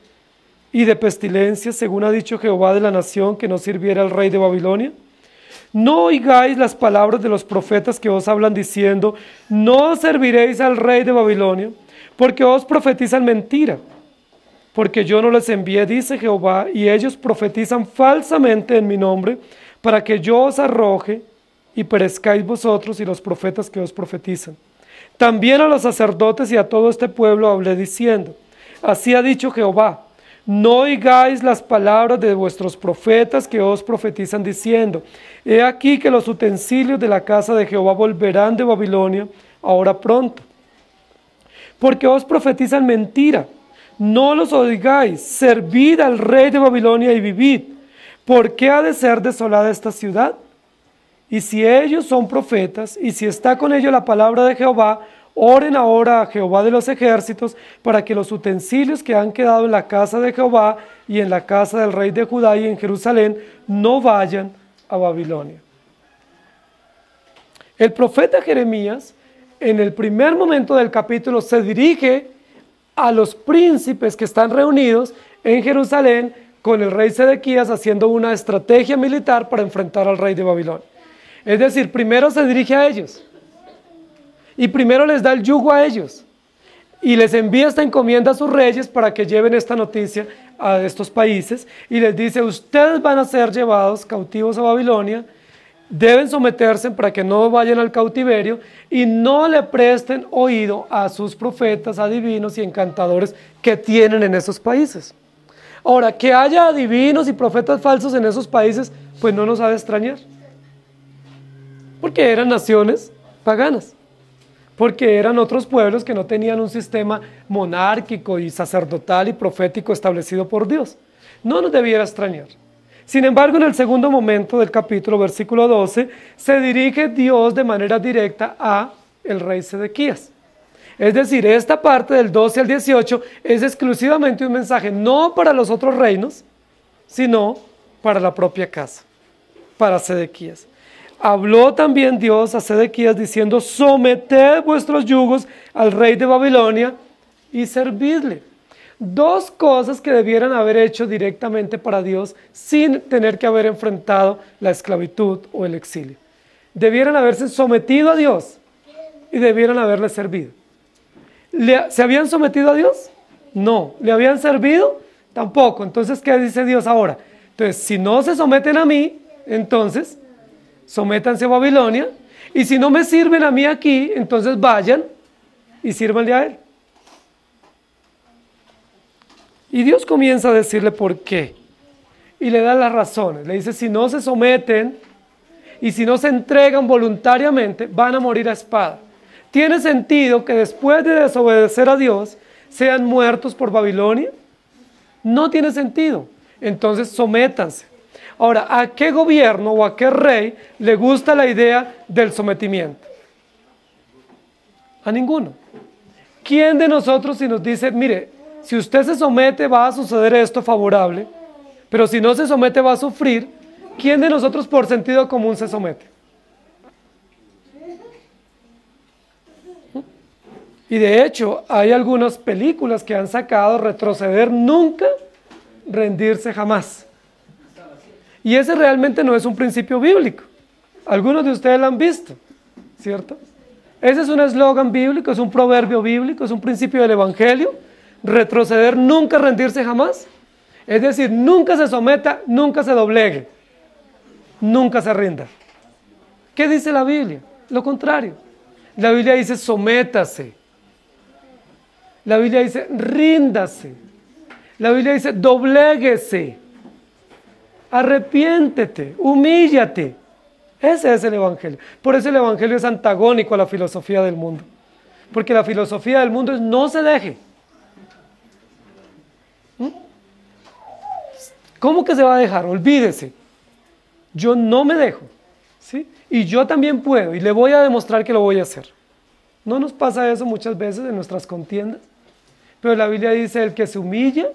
y de pestilencia, según ha dicho Jehová de la nación, que no sirviera al rey de Babilonia? No oigáis las palabras de los profetas que os hablan diciendo: no serviréis al rey de Babilonia, porque os profetizan mentira. Porque yo no les envié, dice Jehová, y ellos profetizan falsamente en mi nombre, para que yo os arroje y perezcáis vosotros y los profetas que os profetizan. También a los sacerdotes y a todo este pueblo hablé diciendo: así ha dicho Jehová, no oigáis las palabras de vuestros profetas que os profetizan diciendo: he aquí que los utensilios de la casa de Jehová volverán de Babilonia ahora pronto. Porque os profetizan mentira, no los oigáis, servid al rey de Babilonia y vivid. ¿Por qué ha de ser desolada esta ciudad? Y si ellos son profetas, y si está con ellos la palabra de Jehová, oren ahora a Jehová de los ejércitos, para que los utensilios que han quedado en la casa de Jehová, y en la casa del rey de Judá y en Jerusalén, no vayan a Babilonia. El profeta Jeremías, en el primer momento del capítulo, se dirige a los príncipes que están reunidos en Jerusalén con el rey Sedequías, haciendo una estrategia militar para enfrentar al rey de Babilonia. Es decir, primero se dirige a ellos, y primero les da el yugo a ellos, y les envía esta encomienda a sus reyes para que lleven esta noticia a estos países, y les dice: ustedes van a ser llevados cautivos a Babilonia, deben someterse para que no vayan al cautiverio, y no le presten oído a sus profetas, adivinos y encantadores que tienen en esos países. Ahora, que haya adivinos y profetas falsos en esos países, pues no nos ha de extrañar, porque eran naciones paganas, porque eran otros pueblos que no tenían un sistema monárquico y sacerdotal y profético establecido por Dios. No nos debiera extrañar. Sin embargo, en el segundo momento del capítulo, versículo 12, se dirige Dios de manera directa a el rey Sedequías. Es decir, esta parte del 12 al 18 es exclusivamente un mensaje no para los otros reinos, sino para la propia casa, para Sedequías. Habló también Dios a Sedequías diciendo: someted vuestros yugos al rey de Babilonia y servidle. Dos cosas que debieran haber hecho directamente para Dios sin tener que haber enfrentado la esclavitud o el exilio. Debieran haberse sometido a Dios y debieran haberle servido. ¿Se habían sometido a Dios? No. ¿Le habían servido? Tampoco. Entonces, ¿qué dice Dios ahora? Entonces, si no se someten a mí, entonces sométanse a Babilonia, y si no me sirven a mí aquí, entonces vayan y sírvanle a él. Y Dios comienza a decirle por qué, y le da las razones. Le dice: si no se someten y si no se entregan voluntariamente, van a morir a espada. ¿Tiene sentido que después de desobedecer a Dios sean muertos por Babilonia? No tiene sentido. Entonces sométanse. Ahora, ¿a qué gobierno o a qué rey le gusta la idea del sometimiento? A ninguno. ¿Quién de nosotros, si nos dice: mire, si usted se somete va a suceder esto favorable, pero si no se somete va a sufrir? ¿Quién de nosotros por sentido común se somete? Y de hecho, hay algunas películas que han sacado: retroceder nunca, rendirse jamás. Y ese realmente no es un principio bíblico. Algunos de ustedes lo han visto, ¿cierto? Ese es un eslogan bíblico, es un proverbio bíblico, es un principio del Evangelio. Retroceder nunca, rendirse jamás. Es decir, nunca se someta, nunca se doblegue, nunca se rinda. ¿Qué dice la Biblia? Lo contrario. La Biblia dice: sométase. La Biblia dice: ríndase. La Biblia dice: dobléguese. Arrepiéntete, humíllate. Ese es el Evangelio. Por eso el Evangelio es antagónico a la filosofía del mundo. Porque la filosofía del mundo es: no se deje. ¿Cómo que se va a dejar? Olvídese. Yo no me dejo, ¿sí? Y yo también puedo, y le voy a demostrar que lo voy a hacer. ¿No nos pasa eso muchas veces en nuestras contiendas? Pero la Biblia dice, el que se humilla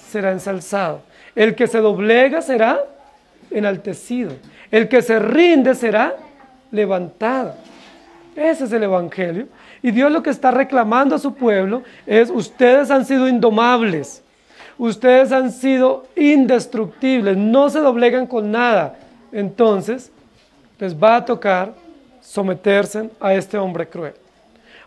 será ensalzado. El que se doblega será enaltecido. El que se rinde será levantado. Ese es el Evangelio. Y Dios lo que está reclamando a su pueblo es, ustedes han sido indomables. Ustedes han sido indestructibles, no se doblegan con nada. Entonces, les va a tocar someterse a este hombre cruel.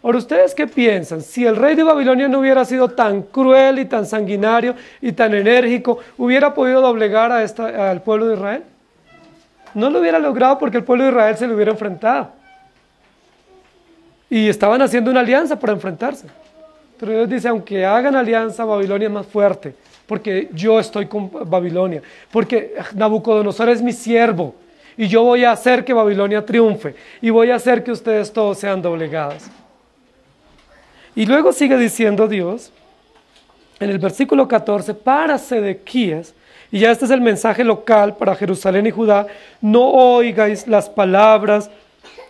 Ahora, ¿ustedes qué piensan? Si el rey de Babilonia no hubiera sido tan cruel y tan sanguinario y tan enérgico, ¿hubiera podido doblegar al pueblo de Israel? No lo hubiera logrado porque el pueblo de Israel se le hubiera enfrentado. Y estaban haciendo una alianza para enfrentarse. Pero Dios dice, aunque hagan alianza, Babilonia es más fuerte, porque yo estoy con Babilonia, porque Nabucodonosor es mi siervo, y yo voy a hacer que Babilonia triunfe, y voy a hacer que ustedes todos sean doblegados. Y luego sigue diciendo Dios, en el versículo 14, para Sedequías, y ya este es el mensaje local para Jerusalén y Judá, no oigáis las palabras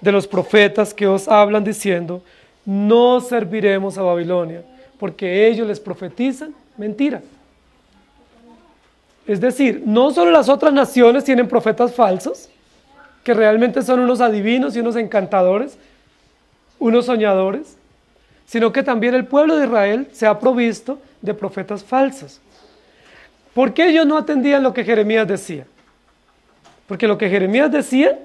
de los profetas que os hablan diciendo, no serviremos a Babilonia, porque ellos les profetizan mentira. Es decir, no solo las otras naciones tienen profetas falsos, que realmente son unos adivinos y unos encantadores, unos soñadores, sino que también el pueblo de Israel se ha provisto de profetas falsos. ¿Por qué ellos no atendían lo que Jeremías decía? Porque lo que Jeremías decía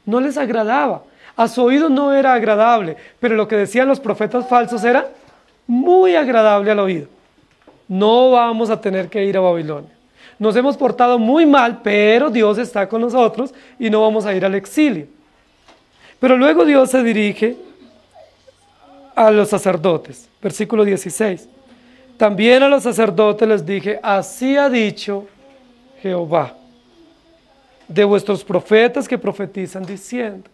no les agradaba. A su oído no era agradable, pero lo que decían los profetas falsos era muy agradable al oído. No vamos a tener que ir a Babilonia. Nos hemos portado muy mal, pero Dios está con nosotros y no vamos a ir al exilio. Pero luego Dios se dirige a los sacerdotes, versículo 16. También a los sacerdotes les dije, así ha dicho Jehová, de vuestros profetas que profetizan diciendo.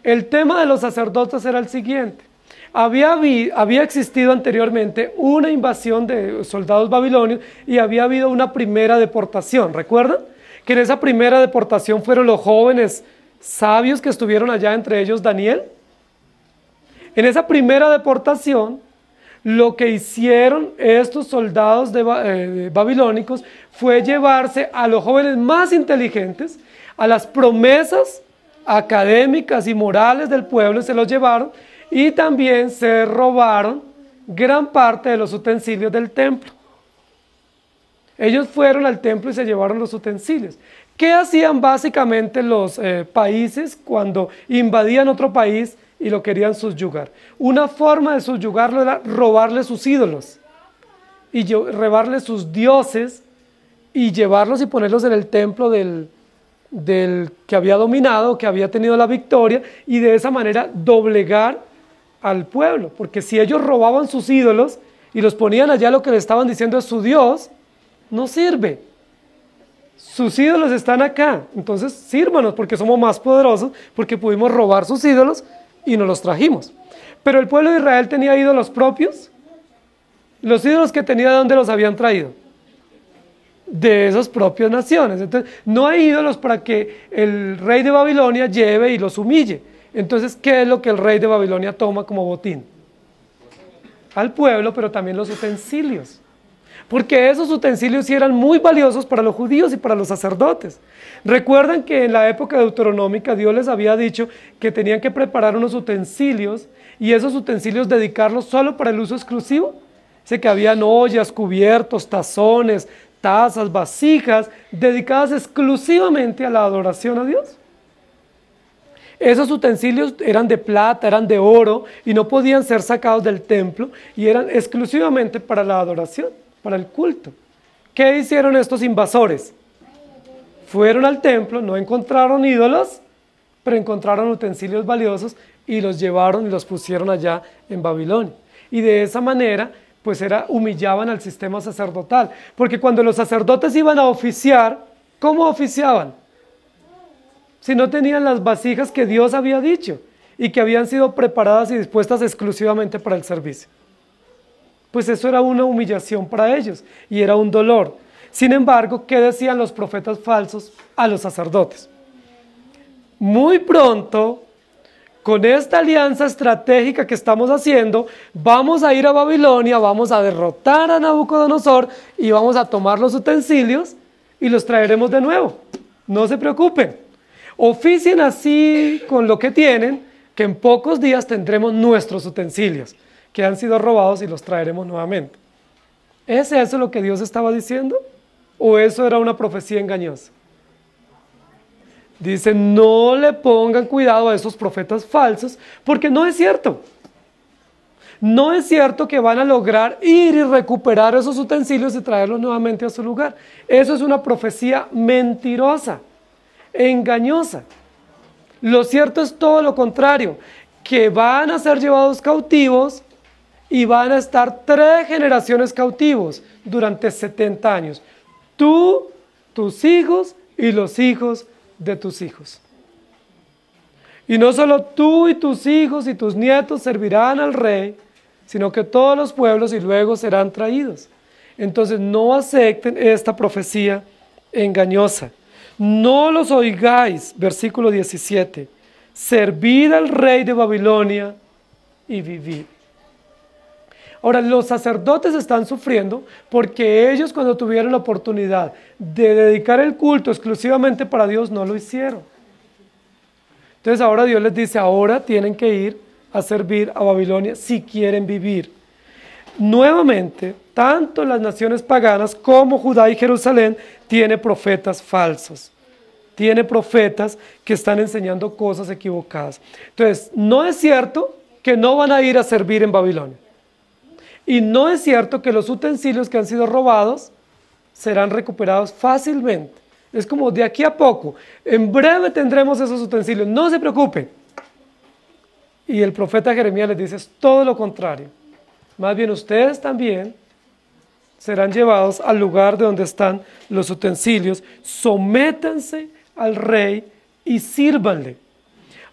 El tema de los sacerdotes era el siguiente. Había existido anteriormente una invasión de soldados babilonios y había habido una primera deportación. ¿Recuerdan? Que en esa primera deportación fueron los jóvenes sabios que estuvieron allá, entre ellos Daniel. En esa primera deportación, lo que hicieron estos soldados babilónicos fue llevarse a los jóvenes más inteligentes, a las promesas académicas y morales del pueblo, se los llevaron, y también se robaron gran parte de los utensilios del templo. Ellos fueron al templo y se llevaron los utensilios. ¿Qué hacían básicamente los países cuando invadían otro país y lo querían subyugar? Una forma de subyugarlo era robarle sus ídolos y robarle sus dioses y llevarlos y ponerlos en el templo del que había dominado, que había tenido la victoria, y de esa manera doblegar al pueblo, porque si ellos robaban sus ídolos y los ponían allá, lo que le estaban diciendo es su Dios no sirve, sus ídolos están acá, entonces sírvanos porque somos más poderosos, porque pudimos robar sus ídolos y nos los trajimos. Pero el pueblo de Israel tenía ídolos propios. Los ídolos que tenía, ¿de dónde los habían traído? De esas propias naciones. Entonces no hay ídolos para que el rey de Babilonia lleve y los humille. Entonces, ¿qué es lo que el rey de Babilonia toma como botín? Al pueblo, pero también los utensilios. Porque esos utensilios sí eran muy valiosos para los judíos y para los sacerdotes. Recuerdan que en la época deuteronómica Dios les había dicho que tenían que preparar unos utensilios y esos utensilios dedicarlos solo para el uso exclusivo. Sé que habían ollas, cubiertos, tazones, tazas, vasijas, dedicadas exclusivamente a la adoración a Dios. Esos utensilios eran de plata, eran de oro y no podían ser sacados del templo y eran exclusivamente para la adoración, para el culto. ¿Qué hicieron estos invasores? Fueron al templo, no encontraron ídolos, pero encontraron utensilios valiosos y los llevaron y los pusieron allá en Babilonia. Y de esa manera, pues humillaban al sistema sacerdotal. Porque cuando los sacerdotes iban a oficiar, ¿cómo oficiaban? Si no tenían las vasijas que Dios había dicho y que habían sido preparadas y dispuestas exclusivamente para el servicio. Pues eso era una humillación para ellos y era un dolor. Sin embargo, ¿qué decían los profetas falsos a los sacerdotes? Muy pronto, con esta alianza estratégica que estamos haciendo, vamos a ir a Babilonia, vamos a derrotar a Nabucodonosor y vamos a tomar los utensilios y los traeremos de nuevo. No se preocupen. Oficien así con lo que tienen, que en pocos días tendremos nuestros utensilios que han sido robados y los traeremos nuevamente. ¿Es eso lo que Dios estaba diciendo? ¿O eso era una profecía engañosa? Dice, no le pongan cuidado a esos profetas falsos, porque no es cierto. No es cierto que van a lograr ir y recuperar esos utensilios y traerlos nuevamente a su lugar. Eso es una profecía mentirosa, engañosa. Lo cierto es todo lo contrario, que van a ser llevados cautivos y van a estar 3 generaciones cautivos durante 70 años. Tú, tus hijos y los hijos de tus hijos. Y no solo tú y tus hijos y tus nietos servirán al rey, sino que todos los pueblos y luego serán traídos. Entonces no acepten esta profecía engañosa. No los oigáis, versículo 17. Servid al rey de Babilonia y vivid. Ahora, los sacerdotes están sufriendo porque ellos, cuando tuvieron la oportunidad de dedicar el culto exclusivamente para Dios, no lo hicieron. Entonces ahora Dios les dice, ahora tienen que ir a servir a Babilonia si quieren vivir. Nuevamente, tanto las naciones paganas como Judá y Jerusalén tiene profetas falsos. Tiene profetas que están enseñando cosas equivocadas. Entonces, no es cierto que no van a ir a servir en Babilonia. Y no es cierto que los utensilios que han sido robados serán recuperados fácilmente. Es como de aquí a poco. En breve tendremos esos utensilios. No se preocupen. Y el profeta Jeremías les dice es todo lo contrario. Más bien ustedes también serán llevados al lugar de donde están los utensilios. Sométanse al rey y sírvanle.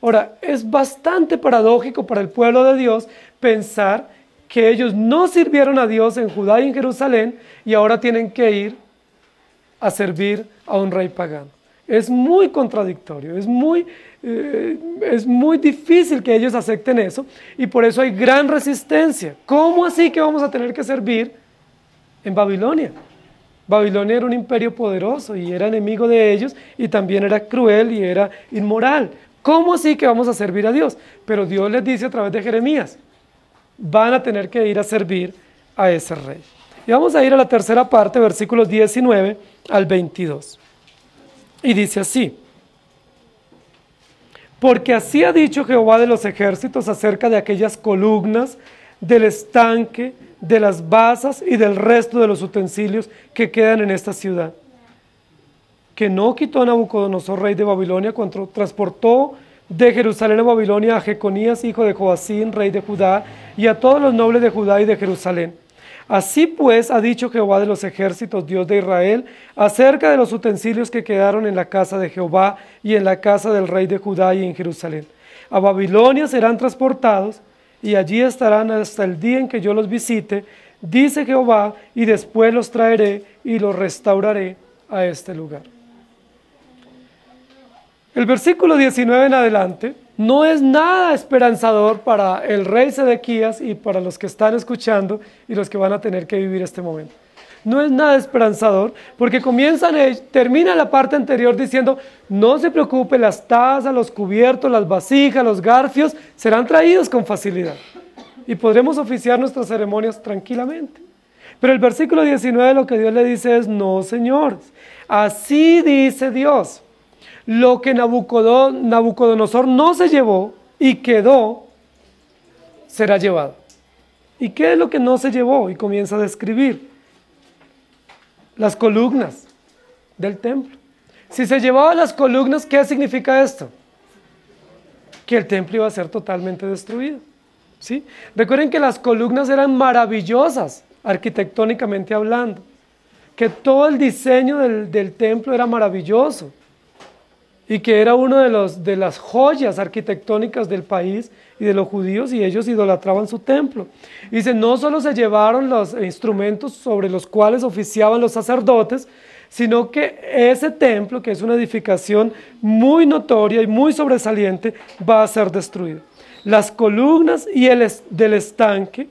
Ahora, es bastante paradójico para el pueblo de Dios pensar que ellos no sirvieron a Dios en Judá y en Jerusalén y ahora tienen que ir a servir a un rey pagano. Es muy contradictorio, es muy difícil que ellos acepten eso y por eso hay gran resistencia. ¿Cómo así que vamos a tener que servir en Babilonia? Babilonia era un imperio poderoso y era enemigo de ellos y también era cruel y era inmoral. ¿Cómo así que vamos a servir a Dios? Pero Dios les dice a través de Jeremías, van a tener que ir a servir a ese rey. Y vamos a ir a la tercera parte, versículos 19 al 22. Y dice así, porque así ha dicho Jehová de los ejércitos acerca de aquellas columnas, del estanque, de las basas y del resto de los utensilios que quedan en esta ciudad, que no quitó Nabucodonosor, rey de Babilonia, cuando transportó de Jerusalén a Babilonia a Jeconías, hijo de Joacín, rey de Judá, y a todos los nobles de Judá y de Jerusalén. Así pues ha dicho Jehová de los ejércitos, Dios de Israel, acerca de los utensilios que quedaron en la casa de Jehová y en la casa del rey de Judá y en Jerusalén. A Babilonia serán transportados y allí estarán hasta el día en que yo los visite, dice Jehová, y después los traeré y los restauraré a este lugar. El versículo 19 en adelante no es nada esperanzador para el rey Sedequías y para los que están escuchando y los que van a tener que vivir este momento. No es nada esperanzador porque termina la parte anterior diciendo, no se preocupe, las tazas, los cubiertos, las vasijas, los garfios serán traídos con facilidad y podremos oficiar nuestras ceremonias tranquilamente. Pero el versículo 19 lo que Dios le dice es, no señores, así dice Dios. Lo que Nabucodonosor no se llevó y quedó, será llevado. ¿Y qué es lo que no se llevó? Y comienza a describir las columnas del templo. Si se llevaban las columnas, ¿qué significa esto? Que el templo iba a ser totalmente destruido. ¿Sí? Recuerden que las columnas eran maravillosas, arquitectónicamente hablando. Que todo el diseño del templo era maravilloso. y que era uno de las joyas arquitectónicas del país y de los judíos, y ellos idolatraban su templo. Dice, no solo se llevaron los instrumentos sobre los cuales oficiaban los sacerdotes, sino que ese templo, que es una edificación muy notoria y muy sobresaliente, va a ser destruido. Las columnas y del estanque,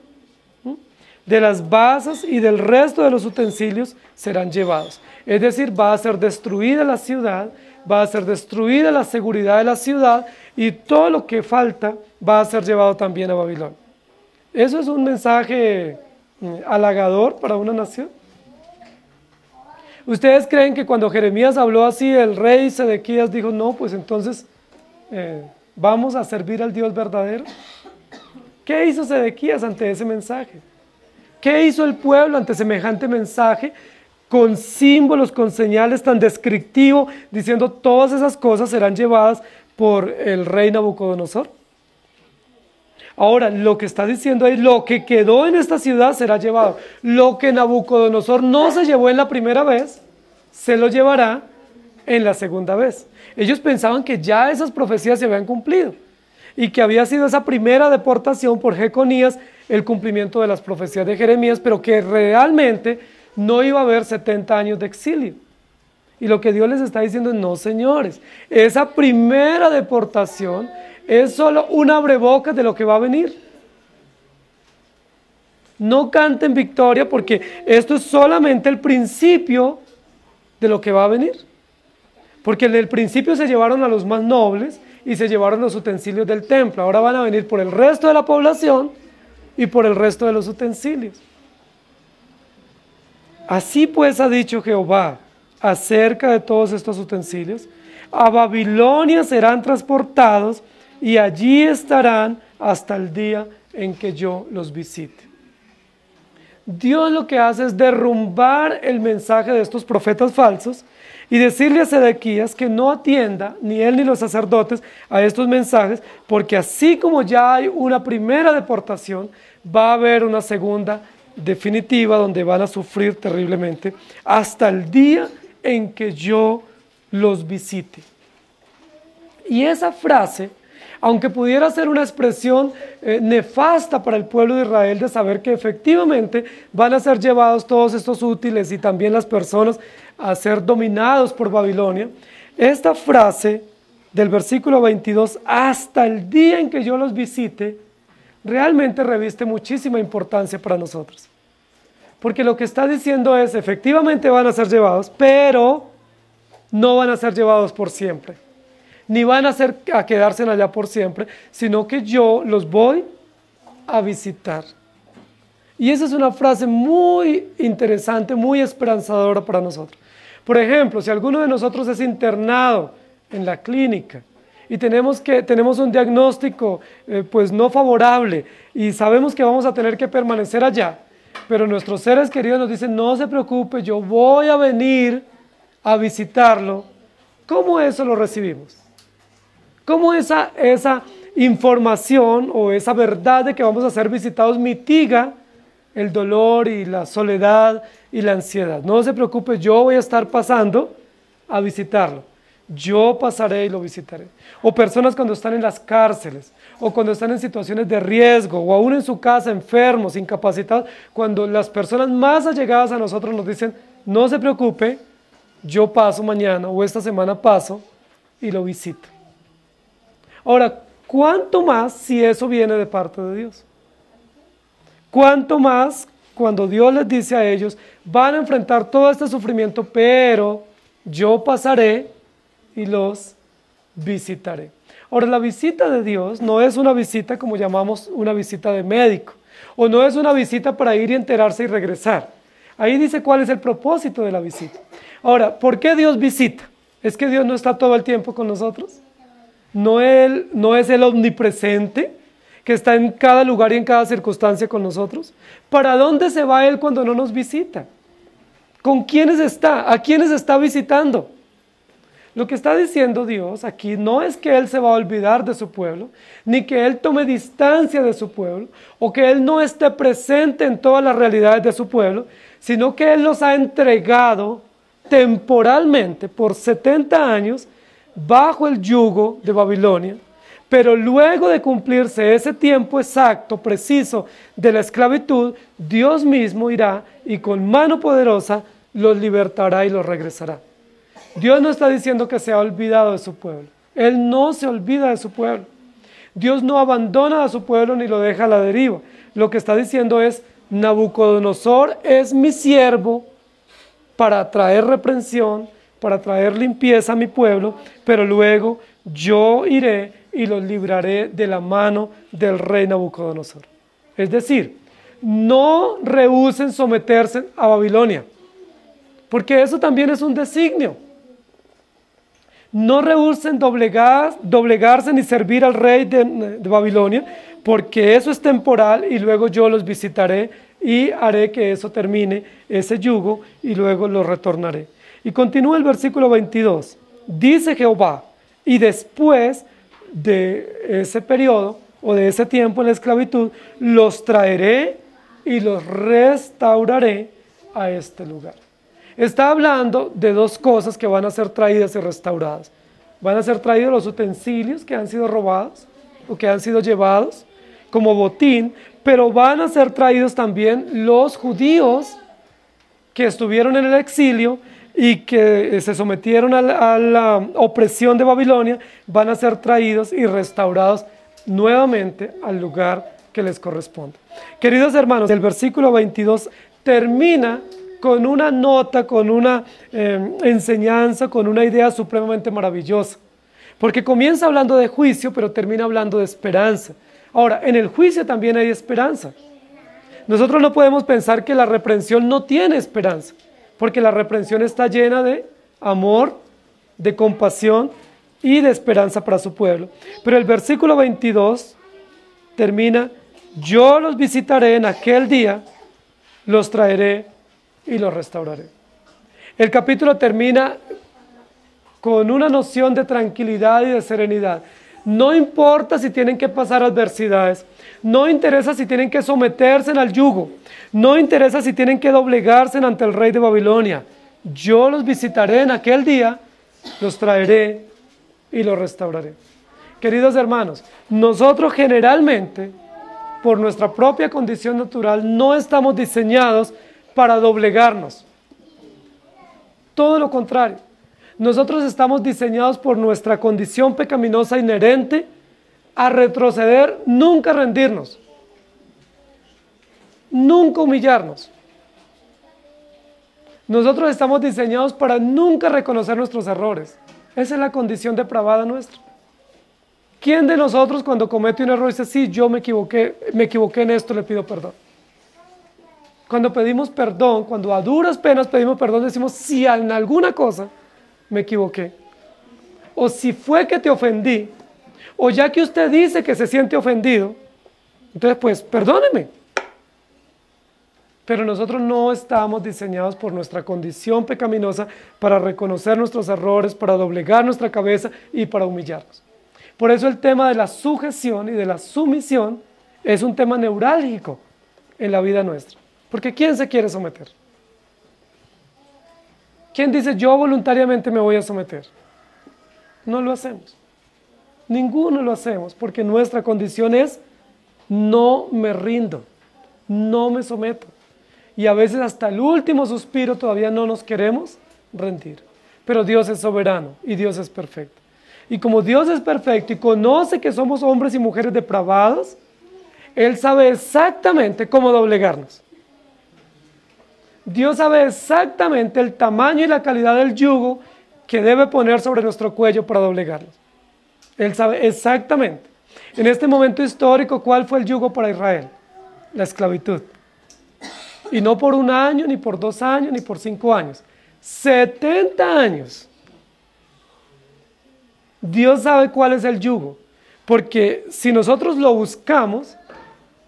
de las basas y del resto de los utensilios serán llevados. Es decir, va a ser destruida la ciudad, va a ser destruida la seguridad de la ciudad, y todo lo que falta va a ser llevado también a Babilonia. ¿Eso es un mensaje halagador para una nación? ¿Ustedes creen que cuando Jeremías habló así, el rey Sedequías dijo, no, pues entonces vamos a servir al Dios verdadero? ¿Qué hizo Sedequías ante ese mensaje? ¿Qué hizo el pueblo ante semejante mensaje, con símbolos, con señales tan descriptivo, diciendo todas esas cosas serán llevadas por el rey Nabucodonosor? Ahora, lo que está diciendo ahí, lo que quedó en esta ciudad será llevado. Lo que Nabucodonosor no se llevó en la primera vez, se lo llevará en la segunda vez. Ellos pensaban que ya esas profecías se habían cumplido, y que había sido esa primera deportación por Jeconías el cumplimiento de las profecías de Jeremías, pero que realmente no iba a haber 70 años de exilio. Y lo que Dios les está diciendo es, no, señores, esa primera deportación es solo un abrebocas de lo que va a venir. No canten victoria, porque esto es solamente el principio de lo que va a venir. Porque en el principio se llevaron a los más nobles y se llevaron los utensilios del templo. Ahora van a venir por el resto de la población y por el resto de los utensilios. Así pues ha dicho Jehová acerca de todos estos utensilios: a Babilonia serán transportados y allí estarán hasta el día en que yo los visite. Dios lo que hace es derrumbar el mensaje de estos profetas falsos y decirle a Sedequías que no atienda, ni él ni los sacerdotes, a estos mensajes, porque así como ya hay una primera deportación, va a haber una segunda definitiva donde van a sufrir terriblemente hasta el día en que yo los visite. Y esa frase, aunque pudiera ser una expresión nefasta para el pueblo de Israel, de saber que efectivamente van a ser llevados todos estos útiles y también las personas a ser dominados por Babilonia, esta frase del versículo 22, hasta el día en que yo los visite, realmente reviste muchísima importancia para nosotros. Porque lo que está diciendo es, efectivamente van a ser llevados, pero no van a ser llevados por siempre. Ni van a quedarse allá por siempre, sino que yo los voy a visitar. Y esa es una frase muy interesante, muy esperanzadora para nosotros. Por ejemplo, si alguno de nosotros es internado en la clínica y tenemos un diagnóstico pues no favorable y sabemos que vamos a tener que permanecer allá, pero nuestros seres queridos nos dicen, no se preocupe, yo voy a venir a visitarlo, ¿cómo eso lo recibimos? ¿Cómo esa información o esa verdad de que vamos a ser visitados mitiga el dolor y la soledad y la ansiedad? No se preocupe, yo voy a estar pasando a visitarlo. Yo pasaré y lo visitaré. O personas cuando están en las cárceles, o cuando están en situaciones de riesgo, o aún en su casa, enfermos, incapacitados, cuando las personas más allegadas a nosotros nos dicen, no se preocupe, yo paso mañana o esta semana paso y lo visito. Ahora, ¿cuánto más si eso viene de parte de Dios? ¿Cuánto más cuando Dios les dice a ellos, van a enfrentar todo este sufrimiento, pero yo pasaré y los visitaré? Ahora, la visita de Dios no es una visita como llamamos una visita de médico, o no es una visita para ir y enterarse y regresar. Ahí dice cuál es el propósito de la visita. Ahora, ¿por qué Dios visita? ¿Es que Dios no está todo el tiempo con nosotros? ¿No es el omnipresente que está en cada lugar y en cada circunstancia con nosotros? ¿Para dónde se va Él cuando no nos visita? ¿Con quiénes está? ¿A quiénes está visitando? Lo que está diciendo Dios aquí no es que Él se va a olvidar de su pueblo, ni que Él tome distancia de su pueblo, o que Él no esté presente en todas las realidades de su pueblo, sino que Él los ha entregado temporalmente por 70 años bajo el yugo de Babilonia, pero luego de cumplirse ese tiempo exacto, preciso de la esclavitud, Dios mismo irá y con mano poderosa los libertará y los regresará. Dios no está diciendo que se ha olvidado de su pueblo. Él no se olvida de su pueblo. Dios no abandona a su pueblo ni lo deja a la deriva. Lo que está diciendo es, Nabucodonosor es mi siervo para traer reprensión, para traer limpieza a mi pueblo, pero luego yo iré y los libraré de la mano del rey Nabucodonosor. Es decir, no rehúsen someterse a Babilonia, porque eso también es un designio. No rehúsen doblegarse ni servir al rey de Babilonia, porque eso es temporal y luego yo los visitaré y haré que eso termine, ese yugo, y luego los retornaré. Y continúa el versículo 22. Dice Jehová, y después de ese periodo o de ese tiempo en la esclavitud, los traeré y los restauraré a este lugar. Está hablando de dos cosas que van a ser traídas y restauradas. Van a ser traídos los utensilios que han sido robados o que han sido llevados como botín, pero van a ser traídos también los judíos que estuvieron en el exilio y que se sometieron a la opresión de Babilonia, van a ser traídos y restaurados nuevamente al lugar que les corresponde. Queridos hermanos, el versículo 22 termina con una nota, con una enseñanza, con una idea supremamente maravillosa, porque comienza hablando de juicio, pero termina hablando de esperanza. Ahora, en el juicio también hay esperanza. Nosotros no podemos pensar que la reprensión no tiene esperanza, porque la reprensión está llena de amor, de compasión y de esperanza para su pueblo. Pero el versículo 22 termina, yo los visitaré en aquel día, los traeré y los restauraré. El capítulo termina con una noción de tranquilidad y de serenidad. No importa si tienen que pasar adversidades, no interesa si tienen que someterse al yugo, no interesa si tienen que doblegarse ante el rey de Babilonia. Yo los visitaré en aquel día, los traeré y los restauraré. Queridos hermanos, nosotros generalmente, por nuestra propia condición natural, no estamos diseñados para doblegarnos. Todo lo contrario. Nosotros estamos diseñados por nuestra condición pecaminosa inherente a retroceder, nunca rendirnos, nunca humillarnos. Nosotros estamos diseñados para nunca reconocer nuestros errores. Esa es la condición depravada nuestra. ¿Quién de nosotros cuando comete un error dice, sí, yo me equivoqué en esto, le pido perdón? Cuando pedimos perdón, cuando a duras penas pedimos perdón, decimos, si en alguna cosa me equivoqué, o si fue que te ofendí, o ya que usted dice que se siente ofendido, entonces pues perdóneme. Pero nosotros no estamos diseñados por nuestra condición pecaminosa para reconocer nuestros errores, para doblegar nuestra cabeza y para humillarnos. Por eso el tema de la sujeción y de la sumisión es un tema neurálgico en la vida nuestra. Porque ¿quién se quiere someter? ¿Quién dice yo voluntariamente me voy a someter? No lo hacemos. Ninguno lo hacemos porque nuestra condición es no me rindo, no me someto. Y a veces hasta el último suspiro todavía no nos queremos rendir. Pero Dios es soberano y Dios es perfecto. Y como Dios es perfecto y conoce que somos hombres y mujeres depravados, Él sabe exactamente cómo doblegarnos. Dios sabe exactamente el tamaño y la calidad del yugo que debe poner sobre nuestro cuello para doblegarnos. Él sabe exactamente. En este momento histórico, ¿cuál fue el yugo para Israel? La esclavitud. Y no por 1 año, ni por 2 años, ni por 5 años. 70 años. Dios sabe cuál es el yugo. Porque si nosotros lo buscamos,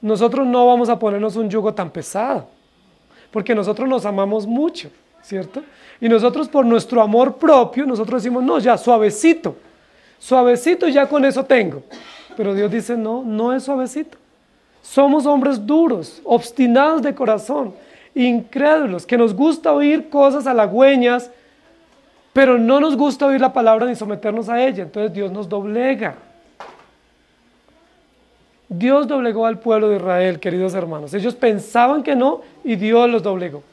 nosotros no vamos a ponernos un yugo tan pesado. Porque nosotros nos amamos mucho, ¿cierto? Y nosotros por nuestro amor propio, nosotros decimos, no, ya, suavecito. Suavecito ya con eso tengo. Pero Dios dice, no, no es suavecito. Somos hombres duros, obstinados de corazón, incrédulos, que nos gusta oír cosas halagüeñas, pero no nos gusta oír la palabra ni someternos a ella, entonces Dios nos doblega. Dios doblegó al pueblo de Israel, queridos hermanos. Ellos pensaban que no y Dios los doblegó.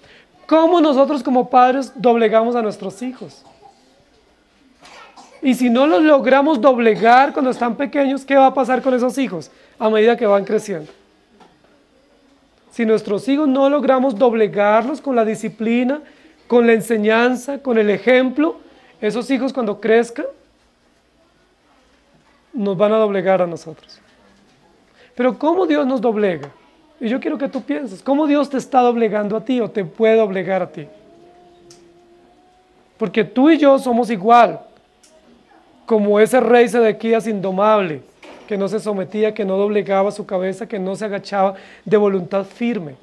¿Cómo nosotros como padres doblegamos a nuestros hijos? Y si no los logramos doblegar cuando están pequeños, ¿qué va a pasar con esos hijos a medida que van creciendo? Si nuestros hijos no logramos doblegarlos con la disciplina, con la enseñanza, con el ejemplo, esos hijos cuando crezcan nos van a doblegar a nosotros. Pero ¿cómo Dios nos doblega? Y yo quiero que tú pienses, ¿cómo Dios te está doblegando a ti o te puede doblegar a ti? Porque tú y yo somos igual, como ese rey Sedequías indomable, que no se sometía, que no doblegaba su cabeza, que no se agachaba, de voluntad firme.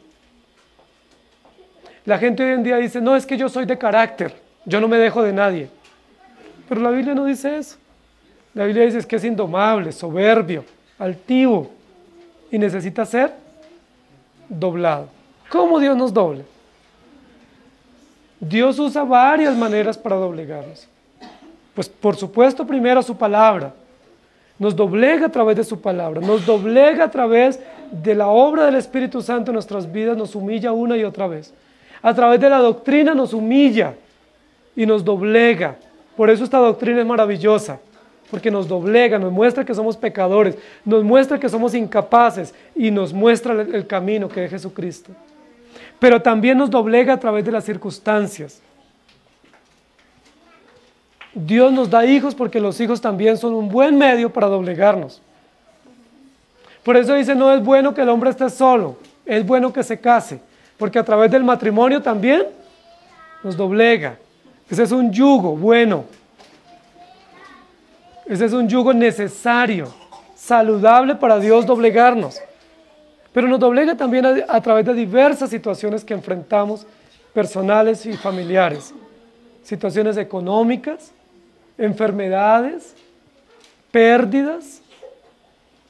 La gente hoy en día dice, no, es que yo soy de carácter, yo no me dejo de nadie. Pero la Biblia no dice eso. La Biblia dice que es indomable, soberbio, altivo, y necesita ser doblado. ¿Cómo Dios nos dobla? Dios usa varias maneras para doblegarnos. Pues por supuesto primero su palabra. Nos doblega a través de su palabra, nos doblega a través de la obra del Espíritu Santo en nuestras vidas, nos humilla una y otra vez. A través de la doctrina nos humilla y nos doblega. Por eso esta doctrina es maravillosa, porque nos doblega, nos muestra que somos pecadores, nos muestra que somos incapaces y nos muestra el camino que es Jesucristo. Pero también nos doblega a través de las circunstancias. Dios nos da hijos porque los hijos también son un buen medio para doblegarnos. Por eso dice, no es bueno que el hombre esté solo, es bueno que se case, porque a través del matrimonio también nos doblega. Ese es un yugo bueno. Ese es un yugo necesario, saludable para Dios doblegarnos. Pero nos doblega también a través de diversas situaciones que enfrentamos, personales y familiares. Situaciones económicas, enfermedades, pérdidas.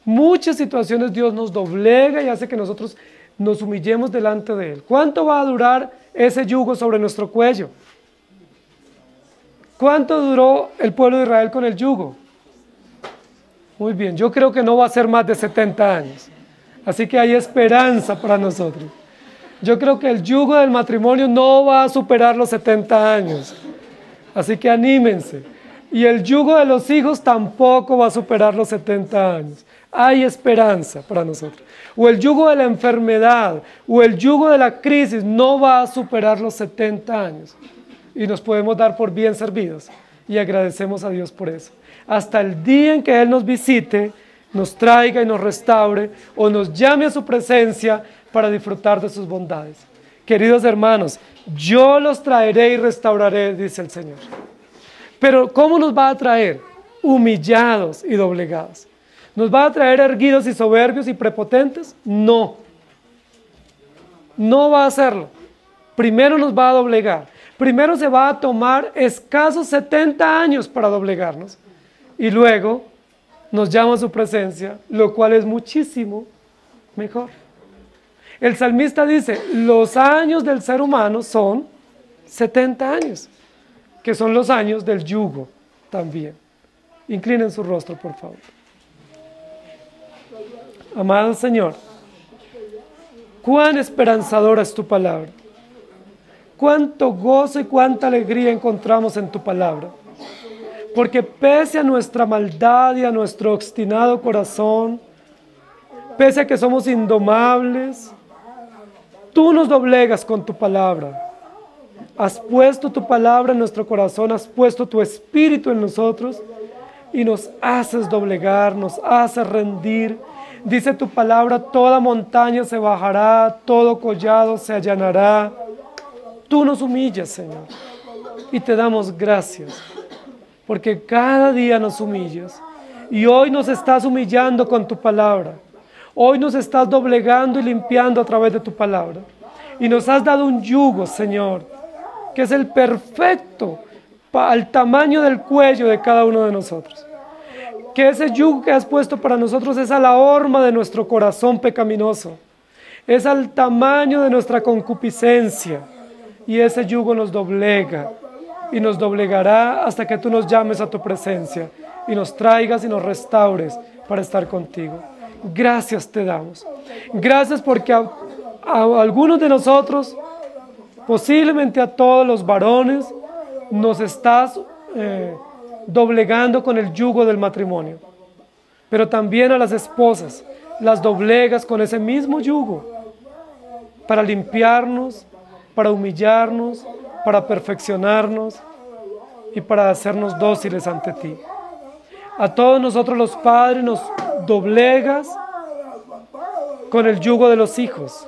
Muchas situaciones Dios nos doblega y hace que nosotros nos humillemos delante de Él. ¿Cuánto va a durar ese yugo sobre nuestro cuello? ¿Cuánto duró el pueblo de Israel con el yugo? Muy bien, yo creo que no va a ser más de 70 años. Así que hay esperanza para nosotros. Yo creo que el yugo del matrimonio no va a superar los 70 años. Así que anímense. Y el yugo de los hijos tampoco va a superar los 70 años. Hay esperanza para nosotros. O el yugo de la enfermedad, o el yugo de la crisis no va a superar los 70 años. Y nos podemos dar por bien servidos. Y agradecemos a Dios por eso. Hasta el día en que Él nos visite, nos traiga y nos restaure, o nos llame a su presencia para disfrutar de sus bondades. Queridos hermanos, yo los traeré y restauraré, dice el Señor. Pero ¿cómo nos va a traer? Humillados y doblegados. ¿Nos va a traer erguidos y soberbios y prepotentes? No. No va a hacerlo. Primero nos va a doblegar. Primero se va a tomar escasos 70 años para doblegarnos. Y luego nos llama a su presencia, lo cual es muchísimo mejor. El salmista dice, los años del ser humano son 70 años, que son los años del yugo también. Inclinen su rostro, por favor. Amado Señor, cuán esperanzadora es tu palabra. Cuánto gozo y cuánta alegría encontramos en tu palabra. Porque pese a nuestra maldad y a nuestro obstinado corazón, pese a que somos indomables, tú nos doblegas con tu palabra. Has puesto tu palabra en nuestro corazón, has puesto tu espíritu en nosotros y nos haces doblegar, nos haces rendir. Dice tu palabra, toda montaña se bajará, todo collado se allanará. Tú nos humillas, Señor, y te damos gracias. Porque cada día nos humillas y hoy nos estás humillando con tu palabra. Hoy nos estás doblegando y limpiando a través de tu palabra. Y nos has dado un yugo, Señor, que es el perfecto al tamaño del cuello de cada uno de nosotros. Que ese yugo que has puesto para nosotros es a la horma de nuestro corazón pecaminoso. Es al tamaño de nuestra concupiscencia. Y ese yugo nos doblega y nos doblegará hasta que tú nos llames a tu presencia y nos traigas y nos restaures para estar contigo. Gracias te damos. Gracias porque a algunos de nosotros, posiblemente a todos los varones, nos estás doblegando con el yugo del matrimonio. Pero también a las esposas las doblegas con ese mismo yugo para limpiarnos, para humillarnos, para perfeccionarnos y para hacernos dóciles ante ti. A todos nosotros los padres nos doblegas con el yugo de los hijos.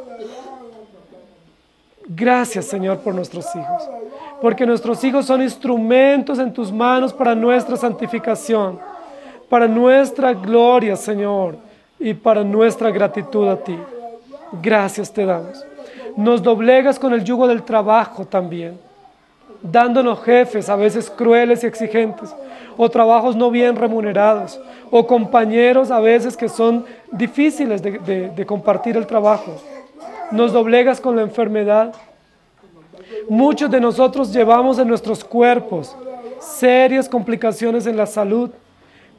Gracias, Señor, por nuestros hijos, porque nuestros hijos son instrumentos en tus manos para nuestra santificación, para nuestra gloria, Señor, y para nuestra gratitud a ti. Gracias te damos. Nos doblegas con el yugo del trabajo también, dándonos jefes a veces crueles y exigentes, o trabajos no bien remunerados, o compañeros a veces que son difíciles de compartir el trabajo. Nos doblegas con la enfermedad. Muchos de nosotros llevamos en nuestros cuerpos serias complicaciones en la salud,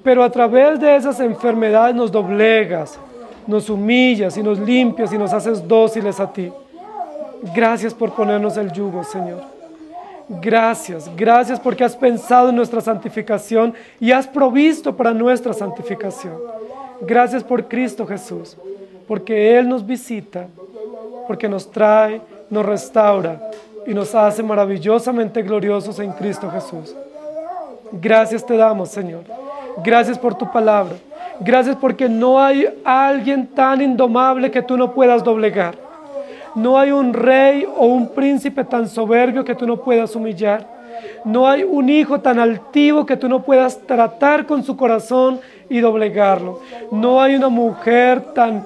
pero a través de esas enfermedades nos doblegas, nos humillas y nos limpias y nos haces dóciles a ti. Gracias por ponernos el yugo, Señor. Gracias, gracias porque has pensado en nuestra santificación y has provisto para nuestra santificación. Gracias por Cristo Jesús, porque Él nos visita, porque nos trae, nos restaura y nos hace maravillosamente gloriosos en Cristo Jesús. Gracias te damos, Señor. Gracias por tu palabra. Gracias porque no hay alguien tan indomable que tú no puedas doblegar. No hay un rey o un príncipe tan soberbio que tú no puedas humillar. No hay un hijo tan altivo que tú no puedas tratar con su corazón y doblegarlo. No hay una mujer tan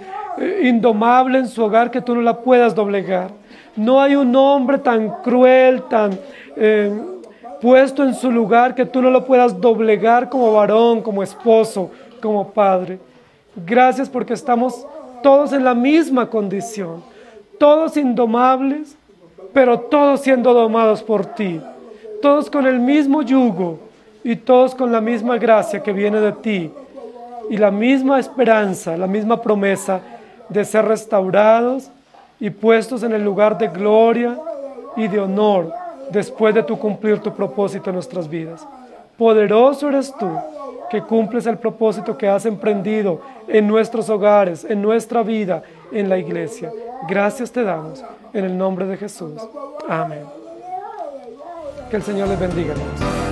indomable en su hogar que tú no la puedas doblegar. No hay un hombre tan cruel, tan puesto en su lugar que tú no lo puedas doblegar como varón, como esposo, como padre. Gracias porque estamos todos en la misma condición, todos indomables, pero todos siendo domados por ti, todos con el mismo yugo y todos con la misma gracia que viene de ti y la misma esperanza, la misma promesa de ser restaurados y puestos en el lugar de gloria y de honor después de tu cumplir tu propósito en nuestras vidas. Poderoso eres tú, que cumples el propósito que has emprendido en nuestros hogares, en nuestra vida, en la iglesia. Gracias te damos, en el nombre de Jesús. Amén. Que el Señor les bendiga, hermanos.